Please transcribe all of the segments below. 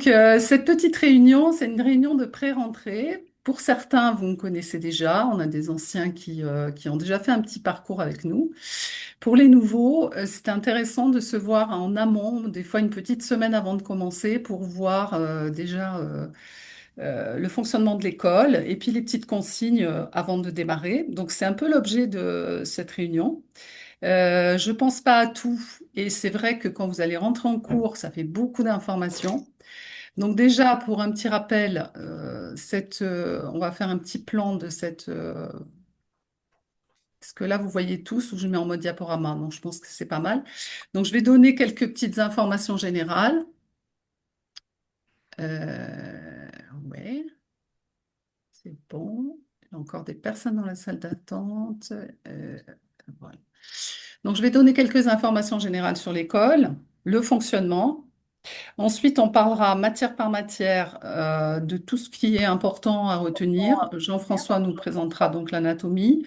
Cette petite réunion, c'est une réunion de pré-rentrée. Pour certains, vous me connaissez déjà. On a des anciens qui ont déjà fait un petit parcours avec nous. Pour les nouveaux, c'est intéressant de se voir en amont, des fois une petite semaine avant de commencer, pour voir le fonctionnement de l'école et puis les petites consignes avant de démarrer. Donc, c'est un peu l'objet de cette réunion. Je pense pas à tout. Et c'est vrai que quand vous allez rentrer en cours, ça fait beaucoup d'informations. Donc déjà, pour un petit rappel, on va faire un petit plan de parce que là, vous voyez tous où je mets en mode diaporama, donc je pense que c'est pas mal. Donc je vais donner quelques petites informations générales. Euh, ouais, c'est bon. Il y a encore des personnes dans la salle d'attente. Voilà. Donc je vais donner quelques informations générales sur l'école, le fonctionnement. Ensuite, on parlera matière par matière de tout ce qui est important à retenir. Jean-François nous présentera donc l'anatomie.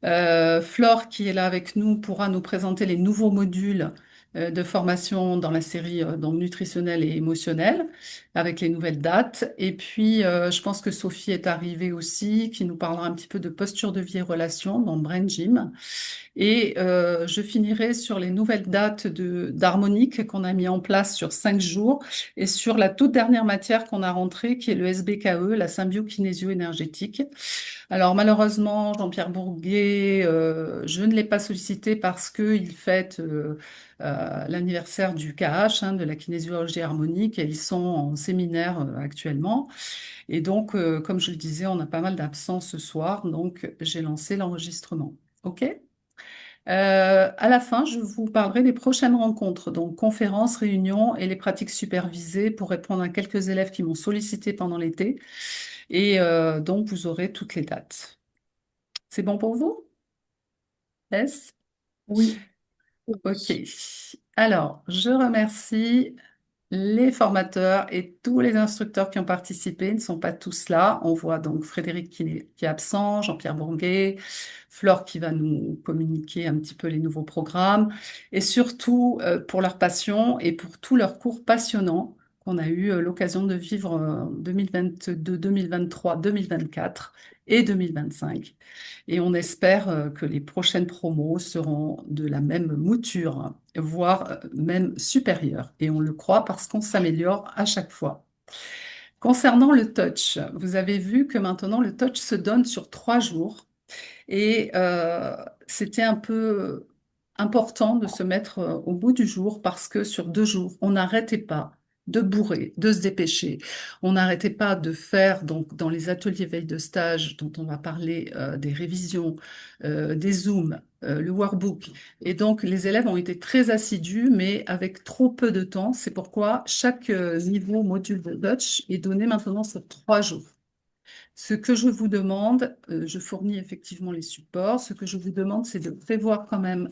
Flore, qui est là avec nous, pourra nous présenter les nouveaux modules de formation dans la série donc nutritionnelle et émotionnelle, avec les nouvelles dates. Et puis, je pense que Sophie est arrivée aussi, qui nous parlera un petit peu de posture de vie et relations dans Brain Gym. Et je finirai sur les nouvelles dates d'harmonique qu'on a mis en place sur 5 jours et sur la toute dernière matière qu'on a rentrée, qui est le SBKE, la symbiokinésio-énergétique. Alors malheureusement, Jean-Pierre Bourguet, je ne l'ai pas sollicité parce qu'il fête l'anniversaire du KH, hein, de la kinésiologie harmonique, et ils sont en séminaire actuellement. Et donc, comme je le disais, on a pas mal d'absents ce soir, donc j'ai lancé l'enregistrement. OK? À la fin, je vous parlerai des prochaines rencontres, donc conférences, réunions et les pratiques supervisées pour répondre à quelques élèves qui m'ont sollicité pendant l'été. Et donc, vous aurez toutes les dates. C'est bon pour vous? Yes? Oui, OK. Alors, je remercie les formateurs et tous les instructeurs qui ont participé. Ils ne sont pas tous là. On voit donc Frédéric qui est absent, Jean-Pierre Bourguet, Flore qui va nous communiquer un petit peu les nouveaux programmes et surtout pour leur passion et pour tous leurs cours passionnants qu'on a eu l'occasion de vivre en 2022, 2023, 2024 et 2025. Et on espère que les prochaines promos seront de la même mouture, voire même supérieure. Et on le croit parce qu'on s'améliore à chaque fois. Concernant le touch, vous avez vu que maintenant le touch se donne sur 3 jours. Et c'était un peu important de se mettre au bout du jour parce que sur 2 jours, on n'arrêtait pas de bourrer, de se dépêcher. On n'arrêtait pas de faire, donc, dans les ateliers veille de stage dont on va parler, des révisions, des zooms, le workbook. Et donc, les élèves ont été très assidus, mais avec trop peu de temps. C'est pourquoi chaque niveau module de Dutch est donné maintenant sur 3 jours. Ce que je vous demande, je fournis effectivement les supports. Ce que je vous demande, c'est de prévoir quand même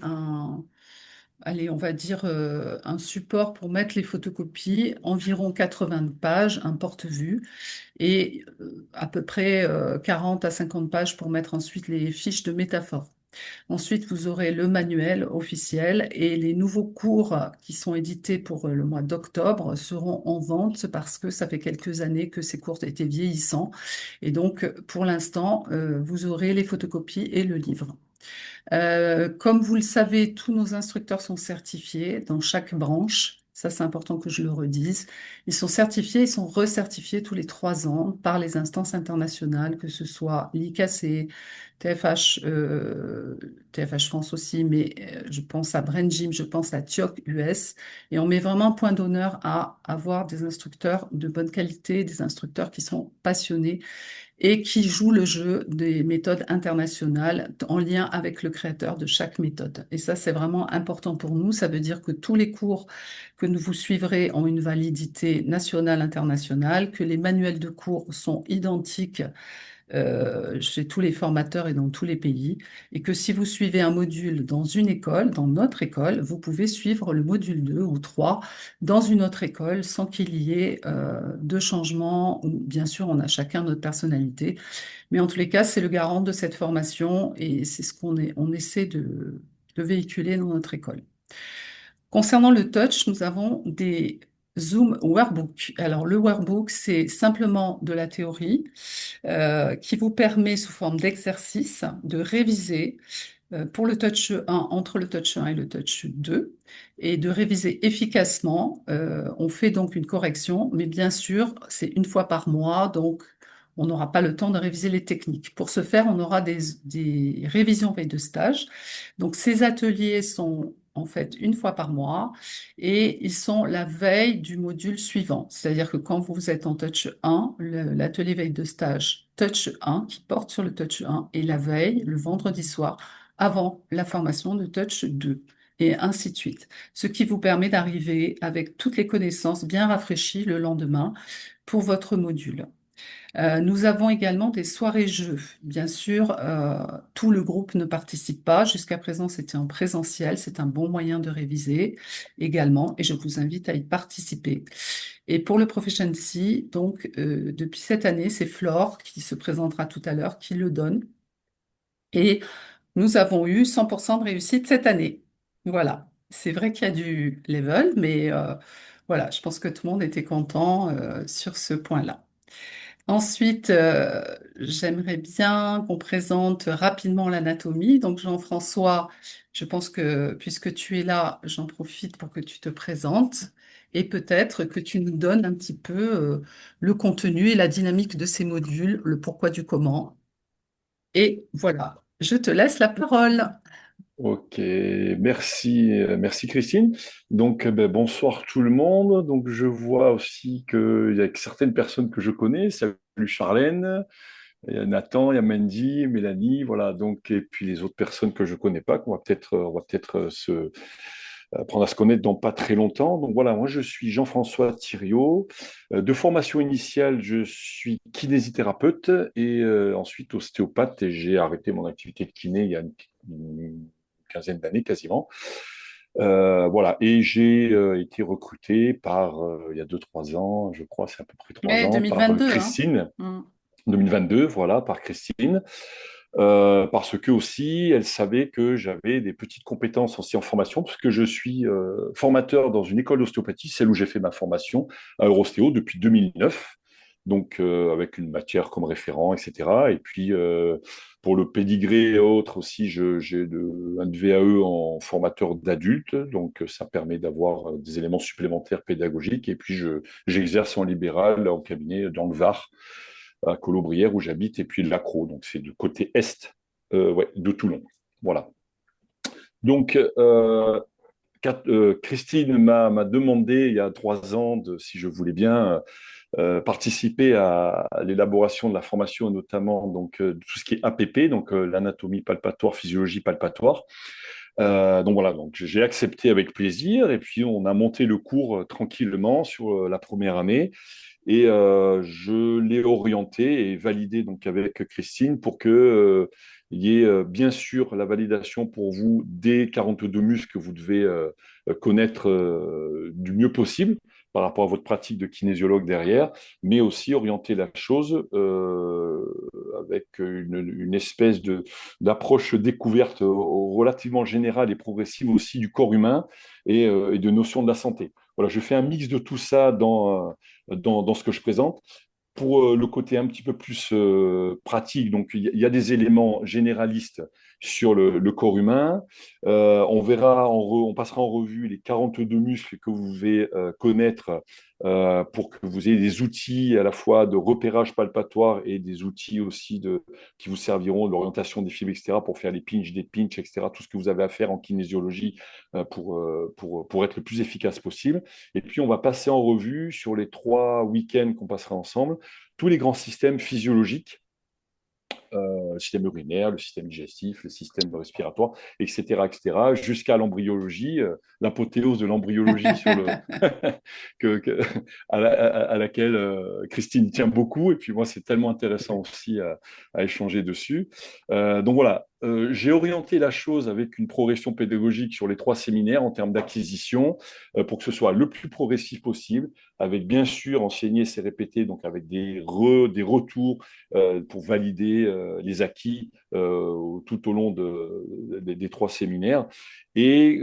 allez, on va dire un support pour mettre les photocopies, environ 80 pages, un porte-vue, et à peu près 40 à 50 pages pour mettre ensuite les fiches de métaphores. Ensuite, vous aurez le manuel officiel et les nouveaux cours qui sont édités pour le mois d'octobre seront en vente parce que ça fait quelques années que ces cours étaient vieillissants. Et donc, pour l'instant, vous aurez les photocopies et le livre. Comme vous le savez, tous nos instructeurs sont certifiés dans chaque branche. Ça, c'est important que je le redise. Ils sont certifiés, ils sont recertifiés tous les 3 ans par les instances internationales, que ce soit l'IKC, TFH, TFH France aussi, mais je pense à Brain Gym, je pense à TIOC US. Et on met vraiment un point d'honneur à avoir des instructeurs de bonne qualité, des instructeurs qui sont passionnés et qui joue le jeu des méthodes internationales en lien avec le créateur de chaque méthode. Et ça, c'est vraiment important pour nous. Ça veut dire que tous les cours que nous vous suivrez ont une validité nationale, internationale, que les manuels de cours sont identiques chez tous les formateurs et dans tous les pays, et que si vous suivez un module dans une école, dans notre école, vous pouvez suivre le module 2 ou 3 dans une autre école sans qu'il y ait de changement. Bien sûr, on a chacun notre personnalité, mais en tous les cas, c'est le garant de cette formation et c'est ce on essaie de véhiculer dans notre école. Concernant le touch, nous avons des Zoom Workbook. Alors, le workbook, c'est simplement de la théorie qui vous permet, sous forme d'exercice, de réviser pour le touch 1, entre le touch 1 et le touch 2, et de réviser efficacement. On fait donc une correction, mais bien sûr, c'est une fois par mois, donc on n'aura pas le temps de réviser les techniques. Pour ce faire, on aura des révisions veille de stage. Donc ces ateliers sont en fait une fois par mois et ils sont la veille du module suivant. C'est-à-dire que quand vous êtes en touch 1, l'atelier veille de stage touch 1 qui porte sur le touch 1 et la veille, le vendredi soir, avant la formation de touch 2 et ainsi de suite. Ce qui vous permet d'arriver avec toutes les connaissances bien rafraîchies le lendemain pour votre module. Nous avons également des soirées jeux. Bien sûr, tout le groupe ne participe pas. Jusqu'à présent, c'était en présentiel. C'est un bon moyen de réviser également et je vous invite à y participer. Et pour le Proficiency, donc, depuis cette année, c'est Flore qui se présentera tout à l'heure, qui le donne. Et nous avons eu 100% de réussite cette année. Voilà. C'est vrai qu'il y a du level, mais voilà, je pense que tout le monde était content sur ce point-là. Ensuite, j'aimerais bien qu'on présente rapidement l'anatomie. Donc, Jean-François, je pense que puisque tu es là, j'en profite pour que tu te présentes et peut-être que tu nous donnes un petit peu le contenu et la dynamique de ces modules, le pourquoi du comment. Et voilà, je te laisse la parole. Ok, merci Christine. Donc bonsoir tout le monde. Donc je vois aussi qu'il y a certaines personnes que je connais. Salut Charlène, il y a Nathan, il y a Mandy, Mélanie, voilà. Donc et puis les autres personnes que je connais pas, qu'on va peut-être se apprendre à se connaître dans pas très longtemps. Donc voilà, moi je suis Jean-François Thiriot. De formation initiale, je suis kinésithérapeute et ensuite ostéopathe et j'ai arrêté mon activité de kiné il y a une quinzaine d'années quasiment. Voilà, et j'ai été recruté par, il y a 2 3 ans, je crois, c'est à peu près trois Mais ans, par 2022, hein. Christine, Mm. 2022, voilà, par Christine, parce que aussi, elle savait que j'avais des petites compétences aussi en formation, parce que je suis formateur dans une école d'ostéopathie, celle où j'ai fait ma formation à Eurostéo depuis 2009, donc avec une matière comme référent, etc. Et puis, pour le pédigré et autres aussi, j'ai un VAE en formateur d'adultes, donc ça permet d'avoir des éléments supplémentaires pédagogiques. Et puis, j'exerce en libéral en cabinet dans le Var, à Colobrières où j'habite, et puis l'Accro, donc c'est du côté est ouais, de Toulon. Voilà. Donc, Christine m'a demandé il y a 3 ans si je voulais bien participer à l'élaboration de la formation, notamment donc, tout ce qui est APP, donc l'anatomie palpatoire, physiologie palpatoire. Donc voilà, donc j'ai accepté avec plaisir et puis on a monté le cours tranquillement sur la première année. Et je l'ai orienté et validé donc avec Christine pour que il y ait bien sûr la validation pour vous des 42 muscles que vous devez connaître du mieux possible par rapport à votre pratique de kinésiologue derrière, mais aussi orienter la chose avec une espèce d'approche découverte relativement générale et progressive aussi du corps humain et de notion de la santé. Voilà, je fais un mix de tout ça dans ce que je présente. Pour le côté un petit peu plus pratique, donc il y a des éléments généralistes sur le corps humain. On passera en revue les 42 muscles que vous devez connaître pour que vous ayez des outils à la fois de repérage palpatoire et des outils aussi qui vous serviront de l'orientation des fibres, etc., pour faire les pinches, des pinches, etc., tout ce que vous avez à faire en kinésiologie pour être le plus efficace possible. Et puis, on va passer en revue sur les 3 week-ends qu'on passera ensemble tous les grands systèmes physiologiques, le système urinaire, le système digestif, le système respiratoire, etc., etc., jusqu'à l'embryologie, l'apothéose de l'embryologie que, à laquelle Christine tient beaucoup. Et puis moi, c'est tellement intéressant aussi à échanger dessus. Donc voilà, j'ai orienté la chose avec une progression pédagogique sur les 3 séminaires en termes d'acquisition pour que ce soit le plus progressif possible, avec bien sûr enseigner, c'est répéter, donc avec des retours pour valider les acquis tout au long des 3 séminaires et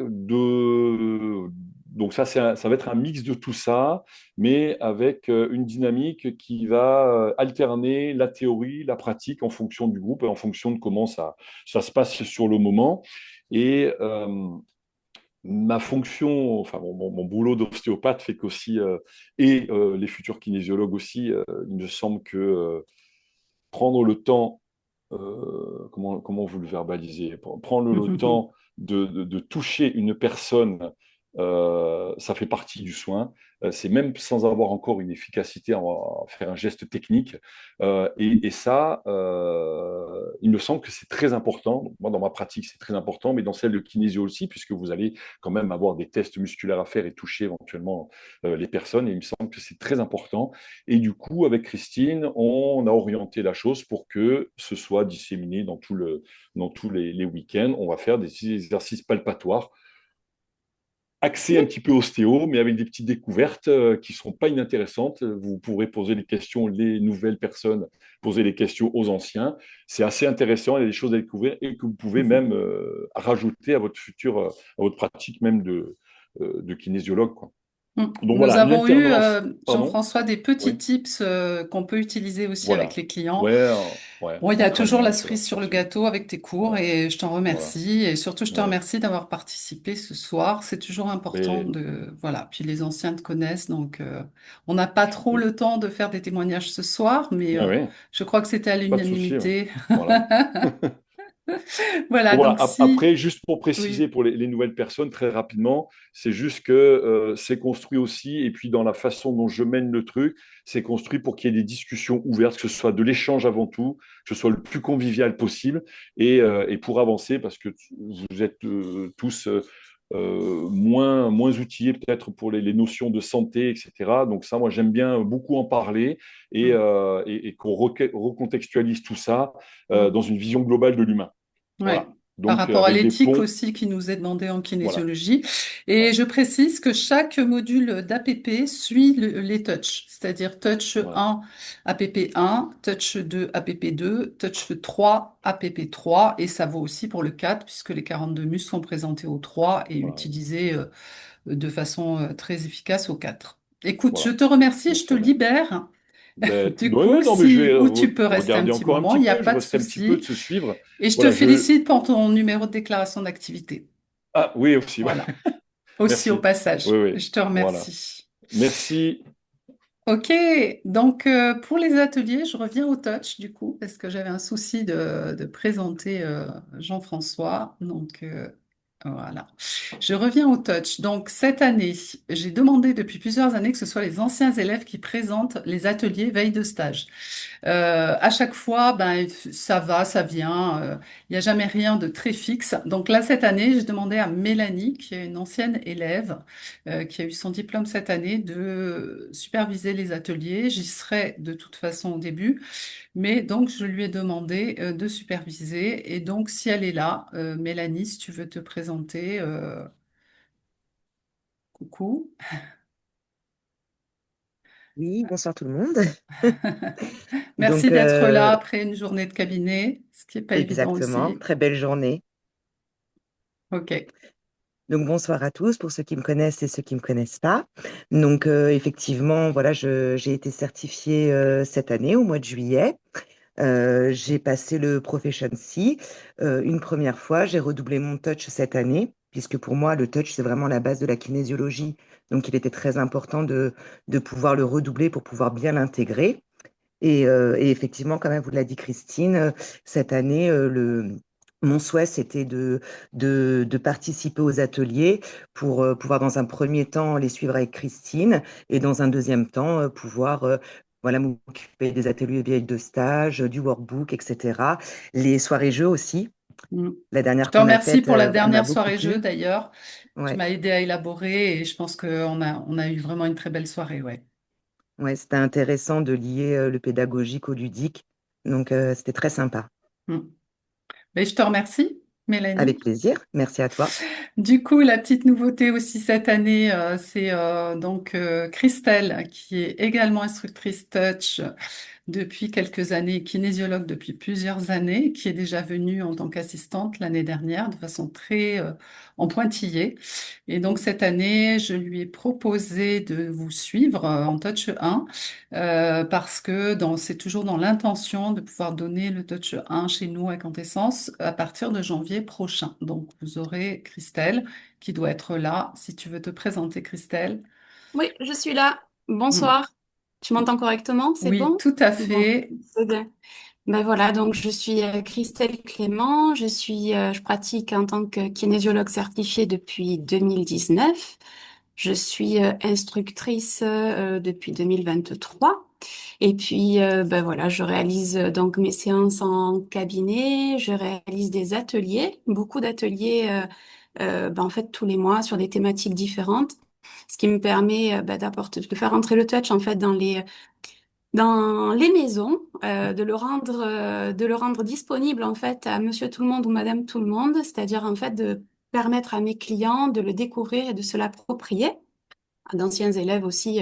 donc ça, ça va être un mix de tout ça, mais avec une dynamique qui va alterner la théorie, la pratique en fonction du groupe et en fonction de comment ça se passe sur le moment. Et ma fonction, enfin mon boulot d'ostéopathe fait qu'aussi, les futurs kinésiologues aussi, il me semble que prendre le temps, comment vous le verbalisez, prendre le temps de toucher une personne, ça fait partie du soin. C'est même sans avoir encore une efficacité à faire un geste technique. Et ça, il me semble que c'est très important. Donc, moi, dans ma pratique, c'est très important, mais dans celle de kinésio aussi, puisque vous allez quand même avoir des tests musculaires à faire et toucher éventuellement les personnes. Et il me semble que c'est très important. Et du coup, avec Christine, on a orienté la chose pour que ce soit disséminé dans tous les week-ends. On va faire des exercices palpatoires, axés un petit peu ostéo, mais avec des petites découvertes qui ne seront pas inintéressantes. Vous pourrez poser les questions, les nouvelles personnes, poser les questions aux anciens. C'est assez intéressant, il y a des choses à découvrir et que vous pouvez même rajouter à votre à votre pratique même de kinésiologue, quoi. Donc Nous voilà, une avons eu, alternance, pardon? Jean-François, des petits Oui. tips qu'on peut utiliser aussi avec Voilà. les clients. Ouais, ouais, Bon, il y a toujours la entraînement, c'est cerise sur le pratique. gâteau avec tes cours Voilà, et je t'en voilà, remercie. Et surtout, je te ouais. remercie d'avoir participé ce soir. C'est toujours important Mais, de, voilà. Puis les anciens te connaissent, donc on n'a pas trop le temps de faire des témoignages ce soir, mais ah ouais, je crois que c'était à pas de souci, ouais. l'unanimité. Voilà. Voilà, Donc voilà, donc si, après, juste pour préciser oui, pour les nouvelles personnes, très rapidement, c'est juste que c'est construit aussi, et puis dans la façon dont je mène le truc, c'est construit pour qu'il y ait des discussions ouvertes, que ce soit de l'échange avant tout, que ce soit le plus convivial possible, et pour avancer, parce que vous êtes tous moins outillés peut-être pour les notions de santé, etc. Donc ça, moi, j'aime bien beaucoup en parler mm, et qu'on recontextualise tout ça mm. dans une vision globale de l'humain. Ouais. Voilà. Par Donc, rapport à avec des l'éthique ponts, aussi qui nous est demandée en voilà. kinésiologie. Et Ouais, je précise que chaque module d'APP suit les touches, c'est-à-dire touch voilà, 1, APP 1, touch 2, APP 2, touch 3, APP 3, et ça vaut aussi pour le 4, puisque les 42 muscles sont présentés au 3 et voilà, utilisés de façon très efficace au 4. Écoute, je voilà. te remercie, Je je te te remercie. libère. Ben, Du coup, ouais, non, mais je si, vais ou tu peux rester un regarder petit encore un moment, petit il n'y a peu. Je pas de reste un petit peu de souci. se suivre. Et je te Voilà, félicite pour ton numéro de déclaration d'activité. Ah, oui, aussi. Voilà. Aussi au Merci. Oui, passage. oui. Je te Voilà. remercie. Merci. Ok, donc pour les ateliers, je reviens au touch du coup, parce que j'avais un souci de présenter Jean-François. Donc voilà, je reviens au touch. Donc cette année, j'ai demandé depuis plusieurs années que ce soit les anciens élèves qui présentent les ateliers veille de stage. À chaque fois, ben, ça va, ça vient. Il n'y a jamais rien de très fixe. Donc là, cette année, j'ai demandé à Mélanie, qui est une ancienne élève, qui a eu son diplôme cette année, de superviser les ateliers. J'y serai de toute façon au début, mais donc je lui ai demandé de superviser. Et donc, si elle est là, Mélanie, si tu veux te présenter, coucou. Oui, bonsoir tout le monde. Merci Donc, d'être là après une journée de cabinet, ce qui n'est pas évident exactement, aussi. très belle journée. Ok. Donc, bonsoir à tous pour ceux qui me connaissent et ceux qui me connaissent pas. Donc, effectivement, voilà, j'ai été certifiée cette année au mois de juillet. J'ai passé le Profession C une première fois. J'ai redoublé mon touch cette année, puisque pour moi, le touch, c'est vraiment la base de la kinésiologie. Donc, il était très important de pouvoir le redoubler pour pouvoir bien l'intégrer. Et effectivement, comme vous l'a dit Christine, cette année, mon souhait, c'était de participer aux ateliers pour pouvoir, dans un premier temps, les suivre avec Christine et dans un deuxième temps, pouvoir voilà, m'occuper des ateliers vieilles de stage, du workbook, etc. Les soirées jeux aussi. Mm. La Je dernière te qu'on a remercie faite, pour la elle m'a dernière beaucoup soirée jeu plu. d'ailleurs. Tu Ouais, m'as aidé à élaborer et je pense on a eu vraiment une très belle soirée, ouais. ouais, c'était intéressant de lier le pédagogique au ludique. Donc, c'était très sympa. Mm. Mais je te remercie, Avec Mélanie. plaisir. Merci à toi. Du coup, la petite nouveauté aussi cette année, c'est donc Christelle, qui est également instructrice touch depuis quelques années, kinésiologue depuis plusieurs années, qui est déjà venue en tant qu'assistante l'année dernière de façon très en pointillé. Et donc cette année, je lui ai proposé de vous suivre en Touch 1 parce que c'est toujours dans l'intention de pouvoir donner le Touch 1 chez nous à Quintessence à partir de janvier prochain. Donc vous aurez Christelle qui doit être là. Si tu veux te présenter, Christelle. Oui, je suis là. Hmm. Bonsoir. Tu m'entends correctement? C'est Oui, bon? tout à Bon, fait. c'est bien. Ben voilà, donc je suis Christelle Clément. Je pratique en tant que kinésiologue certifiée depuis 2019. Je suis instructrice depuis 2023. Et puis, ben voilà, je réalise donc mes séances en cabinet. Je réalise des ateliers, beaucoup d'ateliers, ben en fait tous les mois sur des thématiques différentes, ce qui me permet de faire entrer le touch en fait dans les maisons, de le rendre disponible en fait à Monsieur Tout le Monde ou Madame Tout le Monde, c'est-à-dire en fait de permettre à mes clients de le découvrir et de se l'approprier, à d'anciens élèves aussi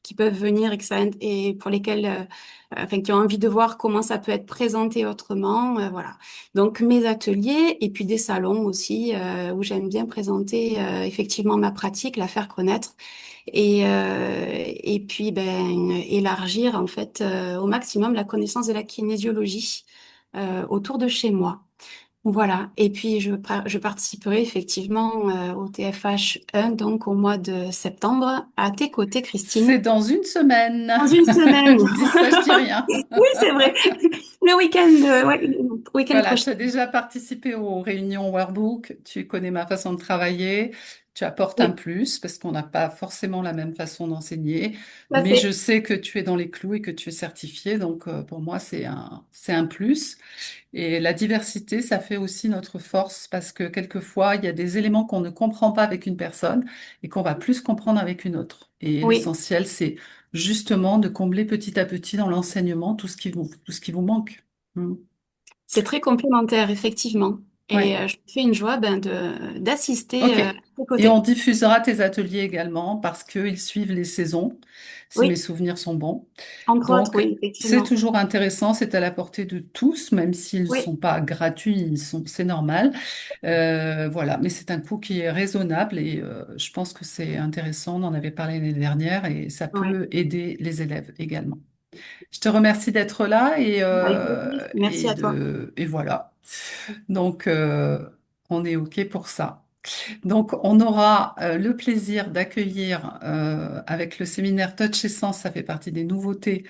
qui peuvent venir et pour lesquels, enfin, qui ont envie de voir comment ça peut être présenté autrement, voilà. Donc mes ateliers et puis des salons aussi où j'aime bien présenter effectivement ma pratique, la faire connaître et puis ben élargir en fait au maximum la connaissance de la kinésiologie autour de chez moi. Voilà. Et puis je participerai effectivement au TFH 1 donc au mois de septembre à tes côtés, Christine. C'est dans une semaine. Dans une semaine. Je dis ça, je dis rien. Oui, c'est vrai. Le week-end, ouais, le week-end Voilà, prochain. tu as déjà participé aux réunions Workbook, tu connais ma façon de travailler, tu apportes un Oui, plus parce qu'on n'a pas forcément la même façon d'enseigner, tout à mais je fait. sais que tu es dans les clous et que tu es certifié, donc pour moi c'est un plus. Et la diversité, ça fait aussi notre force parce que quelquefois, il y a des éléments qu'on ne comprend pas avec une personne et qu'on va plus comprendre avec une autre. Et Oui, l'essentiel, c'est justement de combler petit à petit dans l'enseignement tout ce qui vous manque. Mm. c'est très complémentaire, effectivement. Et Ouais, je me fais une joie ben, d'assister ok. à tes Et on côtés. diffusera tes ateliers également parce qu'ils suivent les saisons, si mes Oui, souvenirs sont bons. entre autres, Donc, oui, c'est effectivement. toujours intéressant, c'est à la portée de tous, même s'ils ne Oui, sont pas gratuits, c'est normal. Voilà, mais c'est un coût qui est raisonnable et je pense que c'est intéressant. On en avait parlé l'année dernière et ça ouais. peut aider les élèves également. Je te remercie d'être là Avec plaisir. Merci à toi. et voilà. Donc, on est OK pour ça. Donc, on aura le plaisir d'accueillir avec le séminaire Touch Essence, ça fait partie des nouveautés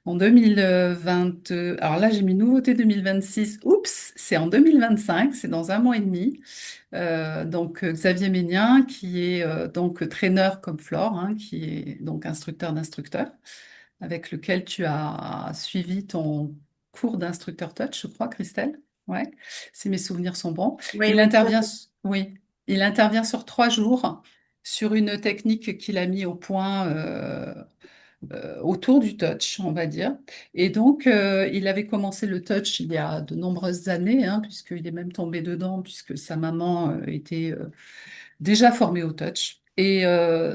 en 2020. Alors là, j'ai mis nouveauté 2026. Oups, c'est en 2025, c'est dans un mois et demi. Donc Xavier Ménien, qui est donc traîneur comme Flore, hein, qui est donc instructeur d'instructeur, avec lequel tu as suivi ton cours d'instructeur touch, je crois, Christelle. Ouais, si mes souvenirs sont bons. Oui, Il oui, tout à intervient, fait. oui, il intervient sur 3 jours sur une technique qu'il a mis au point autour du touch, on va dire. Et donc, il avait commencé le touch il y a de nombreuses années, hein, puisqu'il est même tombé dedans, puisque sa maman était déjà formé au touch. Et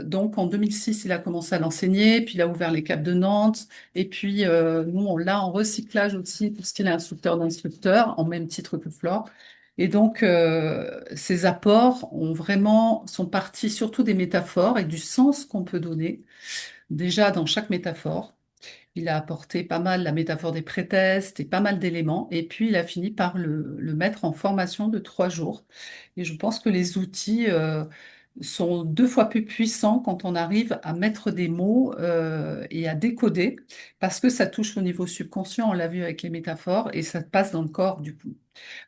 donc en 2006, il a commencé à l'enseigner, puis il a ouvert les caps de Nantes. Et puis nous, on l'a en recyclage aussi, puisqu'il est instructeur d'instructeurs, en même titre que Flore. Et donc, ces apports sont partis surtout des métaphores et du sens qu'on peut donner, déjà dans chaque métaphore. Il a apporté pas mal la métaphore des pré-tests et pas mal d'éléments. Et puis, il a fini par le mettre en formation de 3 jours. Et je pense que les outils sont 2 fois plus puissants quand on arrive à mettre des mots et à décoder, parce que ça touche au niveau subconscient, on l'a vu avec les métaphores, et ça passe dans le corps du coup.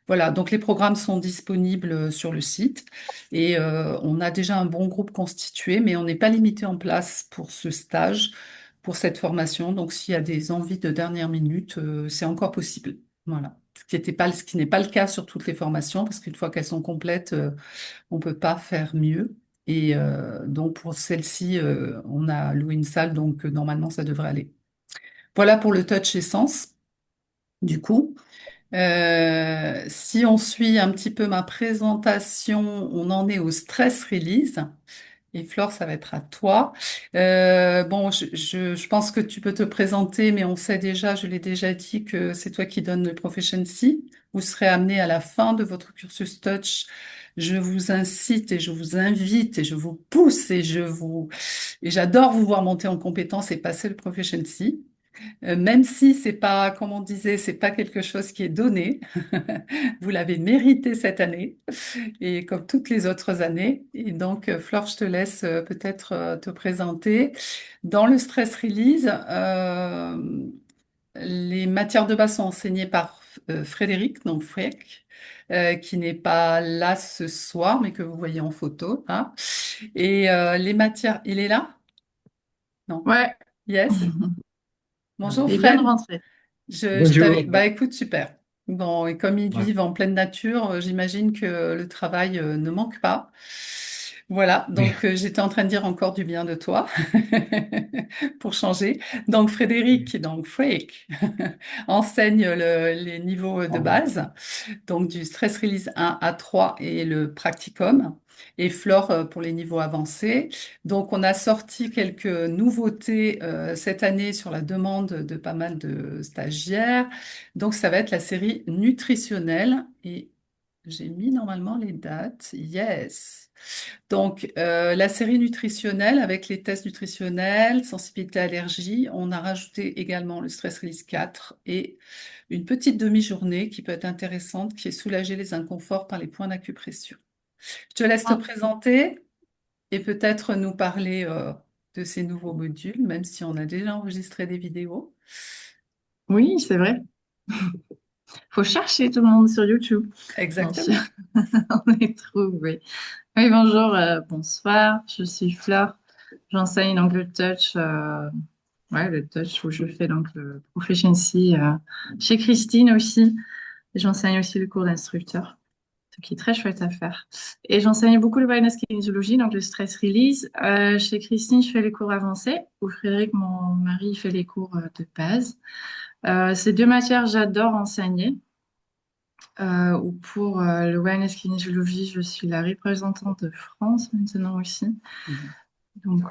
Voilà, donc les programmes sont disponibles sur le site et on a déjà un bon groupe constitué, mais on n'est pas limité en place pour ce stage, pour cette formation. Donc s'il y a des envies de dernière minute, c'est encore possible. Voilà. Ce qui n'est pas le cas sur toutes les formations, parce qu'une fois qu'elles sont complètes, on ne peut pas faire mieux. Et donc pour celle-ci, on a loué une salle, donc normalement ça devrait aller. Voilà pour le touch essence, du coup. Si on suit un petit peu ma présentation, on en est au stress release. Et Flore, ça va être à toi. Bon, je pense que tu peux te présenter, mais on sait déjà, je l'ai déjà dit, que c'est toi qui donnes le Proficiency. Vous serez amené à la fin de votre cursus Touch. Je vous incite et je vous invite et je vous pousse et j'adore vous voir monter en compétences et passer le Proficiency. Même si c'est pas, comme on disait, c'est pas quelque chose qui est donné. Vous l'avez mérité cette année et comme toutes les autres années. Et donc, Flore, je te laisse peut-être te présenter. Dans le stress release, les matières de base sont enseignées par Frédéric, donc Freck, qui n'est pas là ce soir, mais que vous voyez en photo, hein. Et les matières, il est là? Non. Ouais, Yes. Bonjour il vient de Fred. rentrer. Je Bonjour. t'avais. Bah écoute, super. Bon, et comme ils Ouais. vivent en pleine nature, j'imagine que le travail ne manque pas. Voilà, donc j'étais en train de dire encore du bien de toi pour changer. Donc Frédéric, donc Freak, enseigne les niveaux de base, donc du stress release 1 à 3 et le practicum, et Flore pour les niveaux avancés. Donc on a sorti quelques nouveautés cette année sur la demande de pas mal de stagiaires. Donc ça va être la série nutritionnelle et j'ai mis normalement les dates. Yes. Donc, la série nutritionnelle avec les tests nutritionnels, sensibilité allergie, on a rajouté également le stress release 4 et une petite demi-journée qui peut être intéressante, qui est soulager les inconforts par les points d'acupression. Je te laisse te Ah, présenter et peut-être nous parler de ces nouveaux modules, même si on a déjà enregistré des vidéos. oui, c'est vrai. Faut chercher tout le monde sur YouTube. Bien sûr, Exactement. on les trouve, oui. Oui, bonjour, bonsoir, je suis Flore. J'enseigne donc le touch, ouais, le touch où je fais donc le proficiency chez Christine aussi. Et j'enseigne aussi le cours d'instructeur, ce qui est très chouette à faire. Et j'enseigne beaucoup le wellness kinésiologie, donc le stress release. Chez Christine, je fais les cours avancés, où Frédéric, mon mari, il fait les cours de base. Ces deux matières, j'adore enseigner. Ou pour le wellness kinésiologie, je suis la représentante de France maintenant aussi. Mhm. Donc,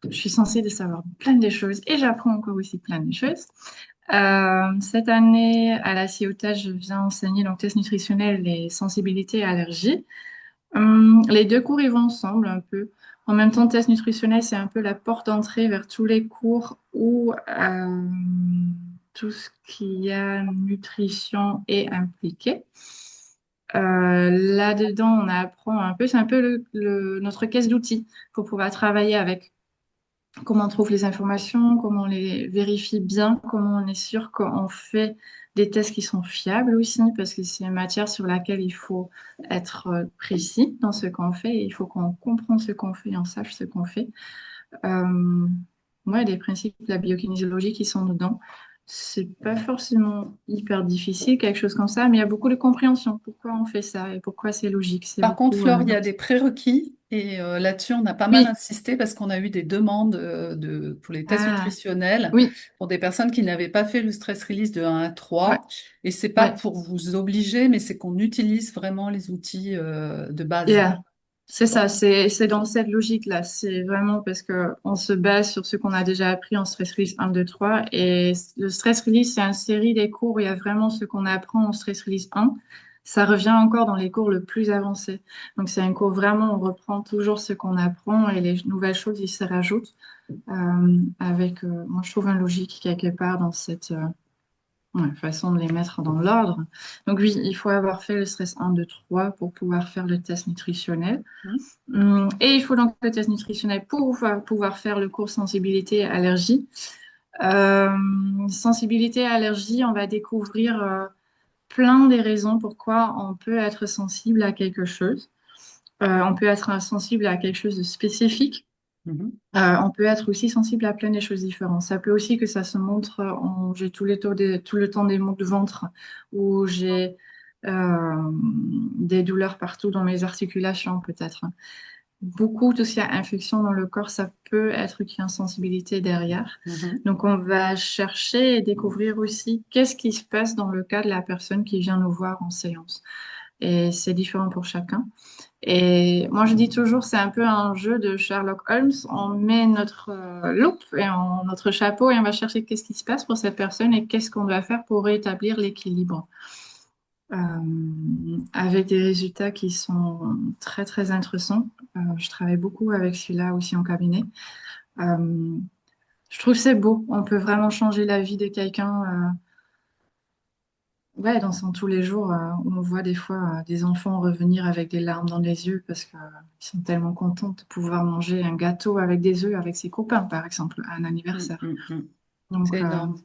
je suis censée de savoir plein de choses et j'apprends encore aussi plein de choses. Cette année, à la CIOTA, je viens enseigner donc test nutritionnel et sensibilité et allergie. Les deux cours, ils vont ensemble un peu. En même temps, test nutritionnel, c'est un peu la porte d'entrée vers tous les cours où tout ce qui a nutrition est impliqué. Là-dedans, on apprend un peu, c'est un peu notre caisse d'outils pour pouvoir travailler avec. Comment on trouve les informations, comment on les vérifie bien, comment on est sûr qu'on fait des tests qui sont fiables aussi, parce que c'est une matière sur laquelle il faut être précis dans ce qu'on fait, et il faut qu'on comprenne ce qu'on fait et on sache ce qu'on fait. Ouais, des principes de la biokinésiologie qui sont dedans. C'est pas forcément hyper difficile, quelque chose comme ça, mais il y a beaucoup de compréhension. Pourquoi on fait ça et pourquoi c'est logique. C'est Par contre, beaucoup. Flore, il y a des prérequis et là-dessus, on a pas mal Oui. insisté parce qu'on a eu des demandes pour les tests Ah, nutritionnels oui. pour des personnes qui n'avaient pas fait le stress release de 1 à Ouais. 3. Et c'est pas Ouais. pour vous obliger, mais c'est qu'on utilise vraiment les outils de base. Yeah. C'est ça, c'est dans cette logique-là. C'est vraiment parce que on se base sur ce qu'on a déjà appris en stress release 1, 2, 3. Et le stress release, c'est une série des cours où il y a vraiment ce qu'on apprend en stress release 1. Ça revient encore dans les cours le plus avancés. Donc, c'est un cours vraiment, on reprend toujours ce qu'on apprend et les nouvelles choses, ils se rajoutent avec, moi, je trouve une logique quelque part dans cette, ouais, façon de les mettre dans l'ordre. Donc oui, il faut avoir fait le stress 1, 2, 3 pour pouvoir faire le test nutritionnel. Hein. Et il faut donc le test nutritionnel pour pouvoir faire le cours sensibilité et allergie. Euh, Sensibilité et allergie, on va découvrir plein des raisons pourquoi on peut être sensible à quelque chose. On peut être sensible à quelque chose de spécifique. Mhm. On peut être aussi sensible à plein de choses différentes. Ça peut aussi que ça se montre, j'ai tout le temps des maux de ventre ou j'ai des douleurs partout dans mes articulations peut-être. Beaucoup de ces infections dans le corps, ça peut être qu'il y a une sensibilité derrière. Mhm. Donc on va chercher et découvrir aussi qu'est-ce qui se passe dans le cas de la personne qui vient nous voir en séance. Et c'est différent pour chacun. Et moi, je dis toujours, c'est un peu un jeu de Sherlock Holmes. On met notre loupe et notre chapeau et on va chercher qu'est-ce qui se passe pour cette personne et qu'est-ce qu'on doit faire pour rétablir l'équilibre. Avec des résultats qui sont très, très intéressants. Je travaille beaucoup avec celui-là aussi en cabinet. Euh, je trouve que c'est beau. On peut vraiment changer la vie de quelqu'un. Ouais, dans son tous les jours, on voit des fois des enfants revenir avec des larmes dans les yeux parce qu'ils sont tellement contents de pouvoir manger un gâteau avec des œufs avec ses copains, par exemple, à un anniversaire. C'est Donc, énorme.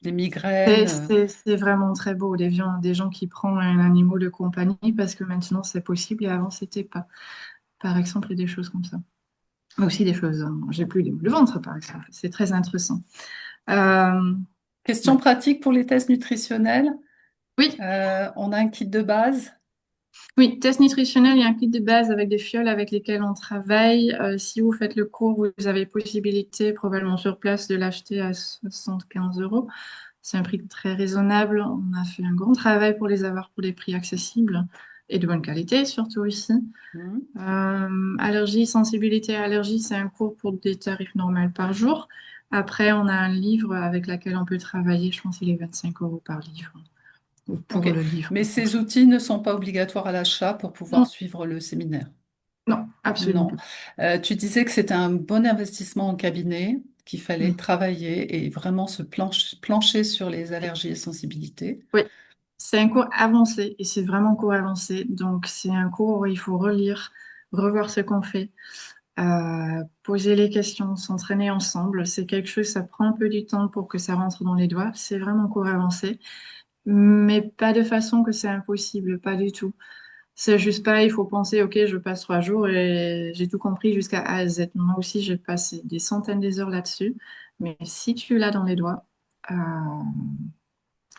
Des c'est migraines. c'est vraiment très beau. Des gens qui prennent un animal de compagnie parce que maintenant c'est possible et avant c'était pas. Par exemple, il y a des choses comme ça. Mais aussi des choses, j'ai plus les maux de ventre, par exemple. C'est très intéressant. Euh, Question ouais. pratique pour les tests nutritionnels. Oui, On a un kit de base. oui, test nutritionnel, il y a un kit de base avec des fioles avec lesquelles on travaille. Si vous faites le cours, vous avez possibilité, probablement sur place, de l'acheter à 75 euros. C'est un prix très raisonnable. On a fait un grand travail pour les avoir pour des prix accessibles et de bonne qualité, surtout ici. Mhm. Allergie, sensibilité à allergie, c'est un cours pour des tarifs normaux par jour. Après, on a un livre avec lequel on peut travailler. Je pense qu'il est 25 euros par livre, ou pour Ok. le livre. Mais ces outils ne sont pas obligatoires à l'achat pour pouvoir Non, suivre le séminaire. non, absolument Non. pas. Tu disais que c'était un bon investissement en cabinet, qu'il fallait Oui, travailler et vraiment se plancher sur les allergies et sensibilités. oui. C'est un cours avancé et c'est vraiment un cours avancé. Donc, c'est un cours où il faut relire, revoir ce qu'on fait, poser les questions, s'entraîner ensemble. C'est quelque chose, ça prend un peu du temps pour que ça rentre dans les doigts. C'est vraiment un cours avancé, mais pas de façon que c'est impossible, pas du tout. C'est juste pas, il faut penser, ok, je passe 3 jours et j'ai tout compris jusqu'à A à Z. Moi aussi, j'ai passé des centaines d'heures là-dessus. Mais si tu l'as dans les doigts,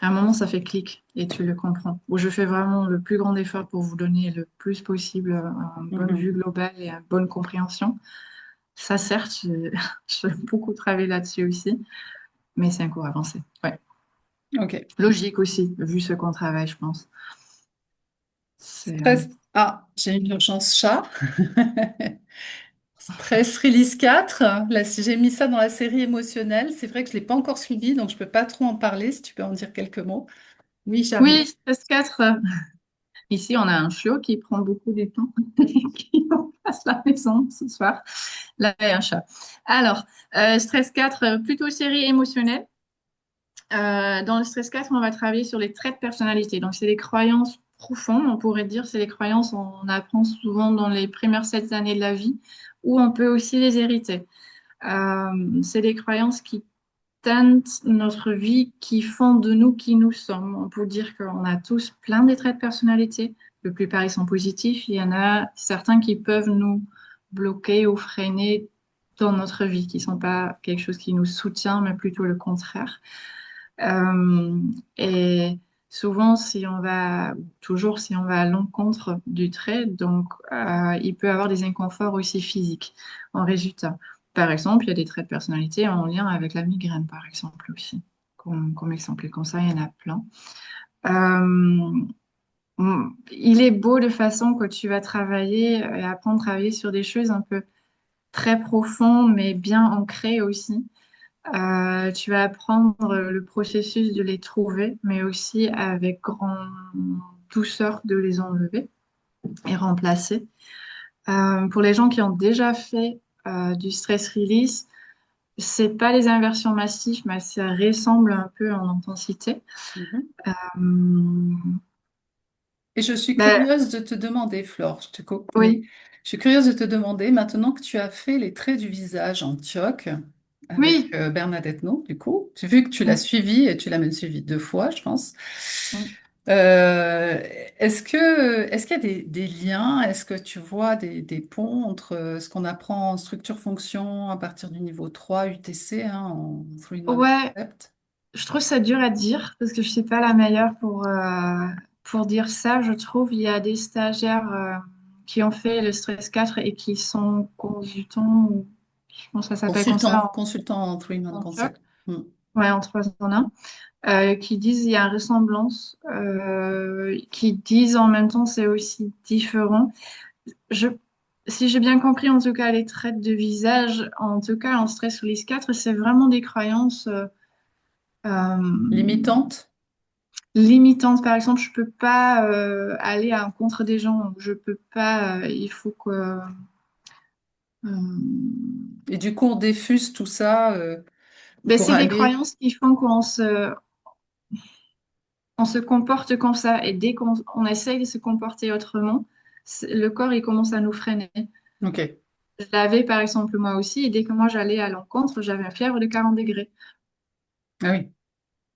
à un moment, ça fait clic et tu le comprends. Ou je fais vraiment le plus grand effort pour vous donner le plus possible une bonne vue Mhm. globale et une bonne compréhension. Ça, certes, j'ai beaucoup travaillé là-dessus aussi, mais c'est un cours avancé. Ouais. Ok. Logique aussi, vu ce qu'on travaille, je pense. C'est, Stress. Ah, j'ai une urgence chat. Stress Release 4. Là, si j'ai mis ça dans la série émotionnelle, c'est vrai que je ne l'ai pas encore suivi, donc je ne peux pas trop en parler. Si tu peux en dire quelques mots. Oui, Oui, j'arrive. stress 4. Ici, on a un chiot qui prend beaucoup de temps, qui passe la maison ce soir. Là, il y a un chat. Alors, stress 4, plutôt série émotionnelle. Dans le stress 4, on va travailler sur les traits de personnalité. Donc, c'est les croyances profondes, on pourrait dire, c'est les croyances qu'on apprend souvent dans les premières 7 années de la vie, ou on peut aussi les hériter. C'est des croyances qui teintent notre vie, qui font de nous qui nous sommes. On peut dire qu'on a tous plein de traits de personnalité. La plupart, ils sont positifs. Il y en a certains qui peuvent nous bloquer ou freiner dans notre vie, qui ne sont pas quelque chose qui nous soutient, mais plutôt le contraire. Euh, et souvent, si on va, toujours si on va à l'encontre du trait, donc il peut y avoir des inconforts aussi physiques en résultat. Par exemple, il y a des traits de personnalité en lien avec la migraine, par exemple aussi, comme exemple. Et comme ça, il y en a plein. Euh, il est beau de façon que tu vas travailler et apprendre à travailler sur des choses un peu très profondes, mais bien ancrées aussi. Tu vas apprendre le processus de les trouver, mais aussi avec grande douceur de les enlever et remplacer. Pour les gens qui ont déjà fait du stress release, c'est pas les inversions massives, mais ça ressemble un peu en intensité. Mhm. Euh, Et je suis bah, curieuse de te demander, Flore, je te coupe, mais oui, je suis curieuse de te demander, maintenant que tu as fait les traits du visage en TIOC avec oui. Bernadette No, du coup, j'ai vu que tu l'as Mm, suivi et tu l'as même suivi 2 fois, je pense. mm. Euh, est-ce qu'il y a des liens? Est-ce que tu vois des ponts entre ce qu'on apprend en structure-fonction à partir du niveau 3 UTC, hein, en Fluid Ouais, Concept? je trouve ça dur à dire parce que je suis pas la meilleure pour dire ça. Je trouve il y a des stagiaires qui ont fait le stress 4 et qui sont consultants, ou je pense que ça s'appelle comme ça Consultant en Fluid en choc. Concept. Hmm. Ouais, en 3 en 1, qui disent il y a une ressemblance, qui disent en même temps c'est aussi différent. je, si j'ai bien compris, en tout cas, les traits de visage, en tout cas, en stress release 4, c'est vraiment des croyances euh, Limitante? limitantes. Par exemple, je peux pas aller à la rencontre des gens. Je peux pas. Il faut que. Et du coup, on diffuse tout ça Ben, pour c'est des aller. croyances qui font on se comporte comme ça. Et dès qu'on essaye de se comporter autrement, le corps, il commence à nous freiner. Ok. Je l'avais, par exemple, moi aussi. Et dès que moi, j'allais à l'encontre, j'avais une fièvre de 40 degrés. Ah oui,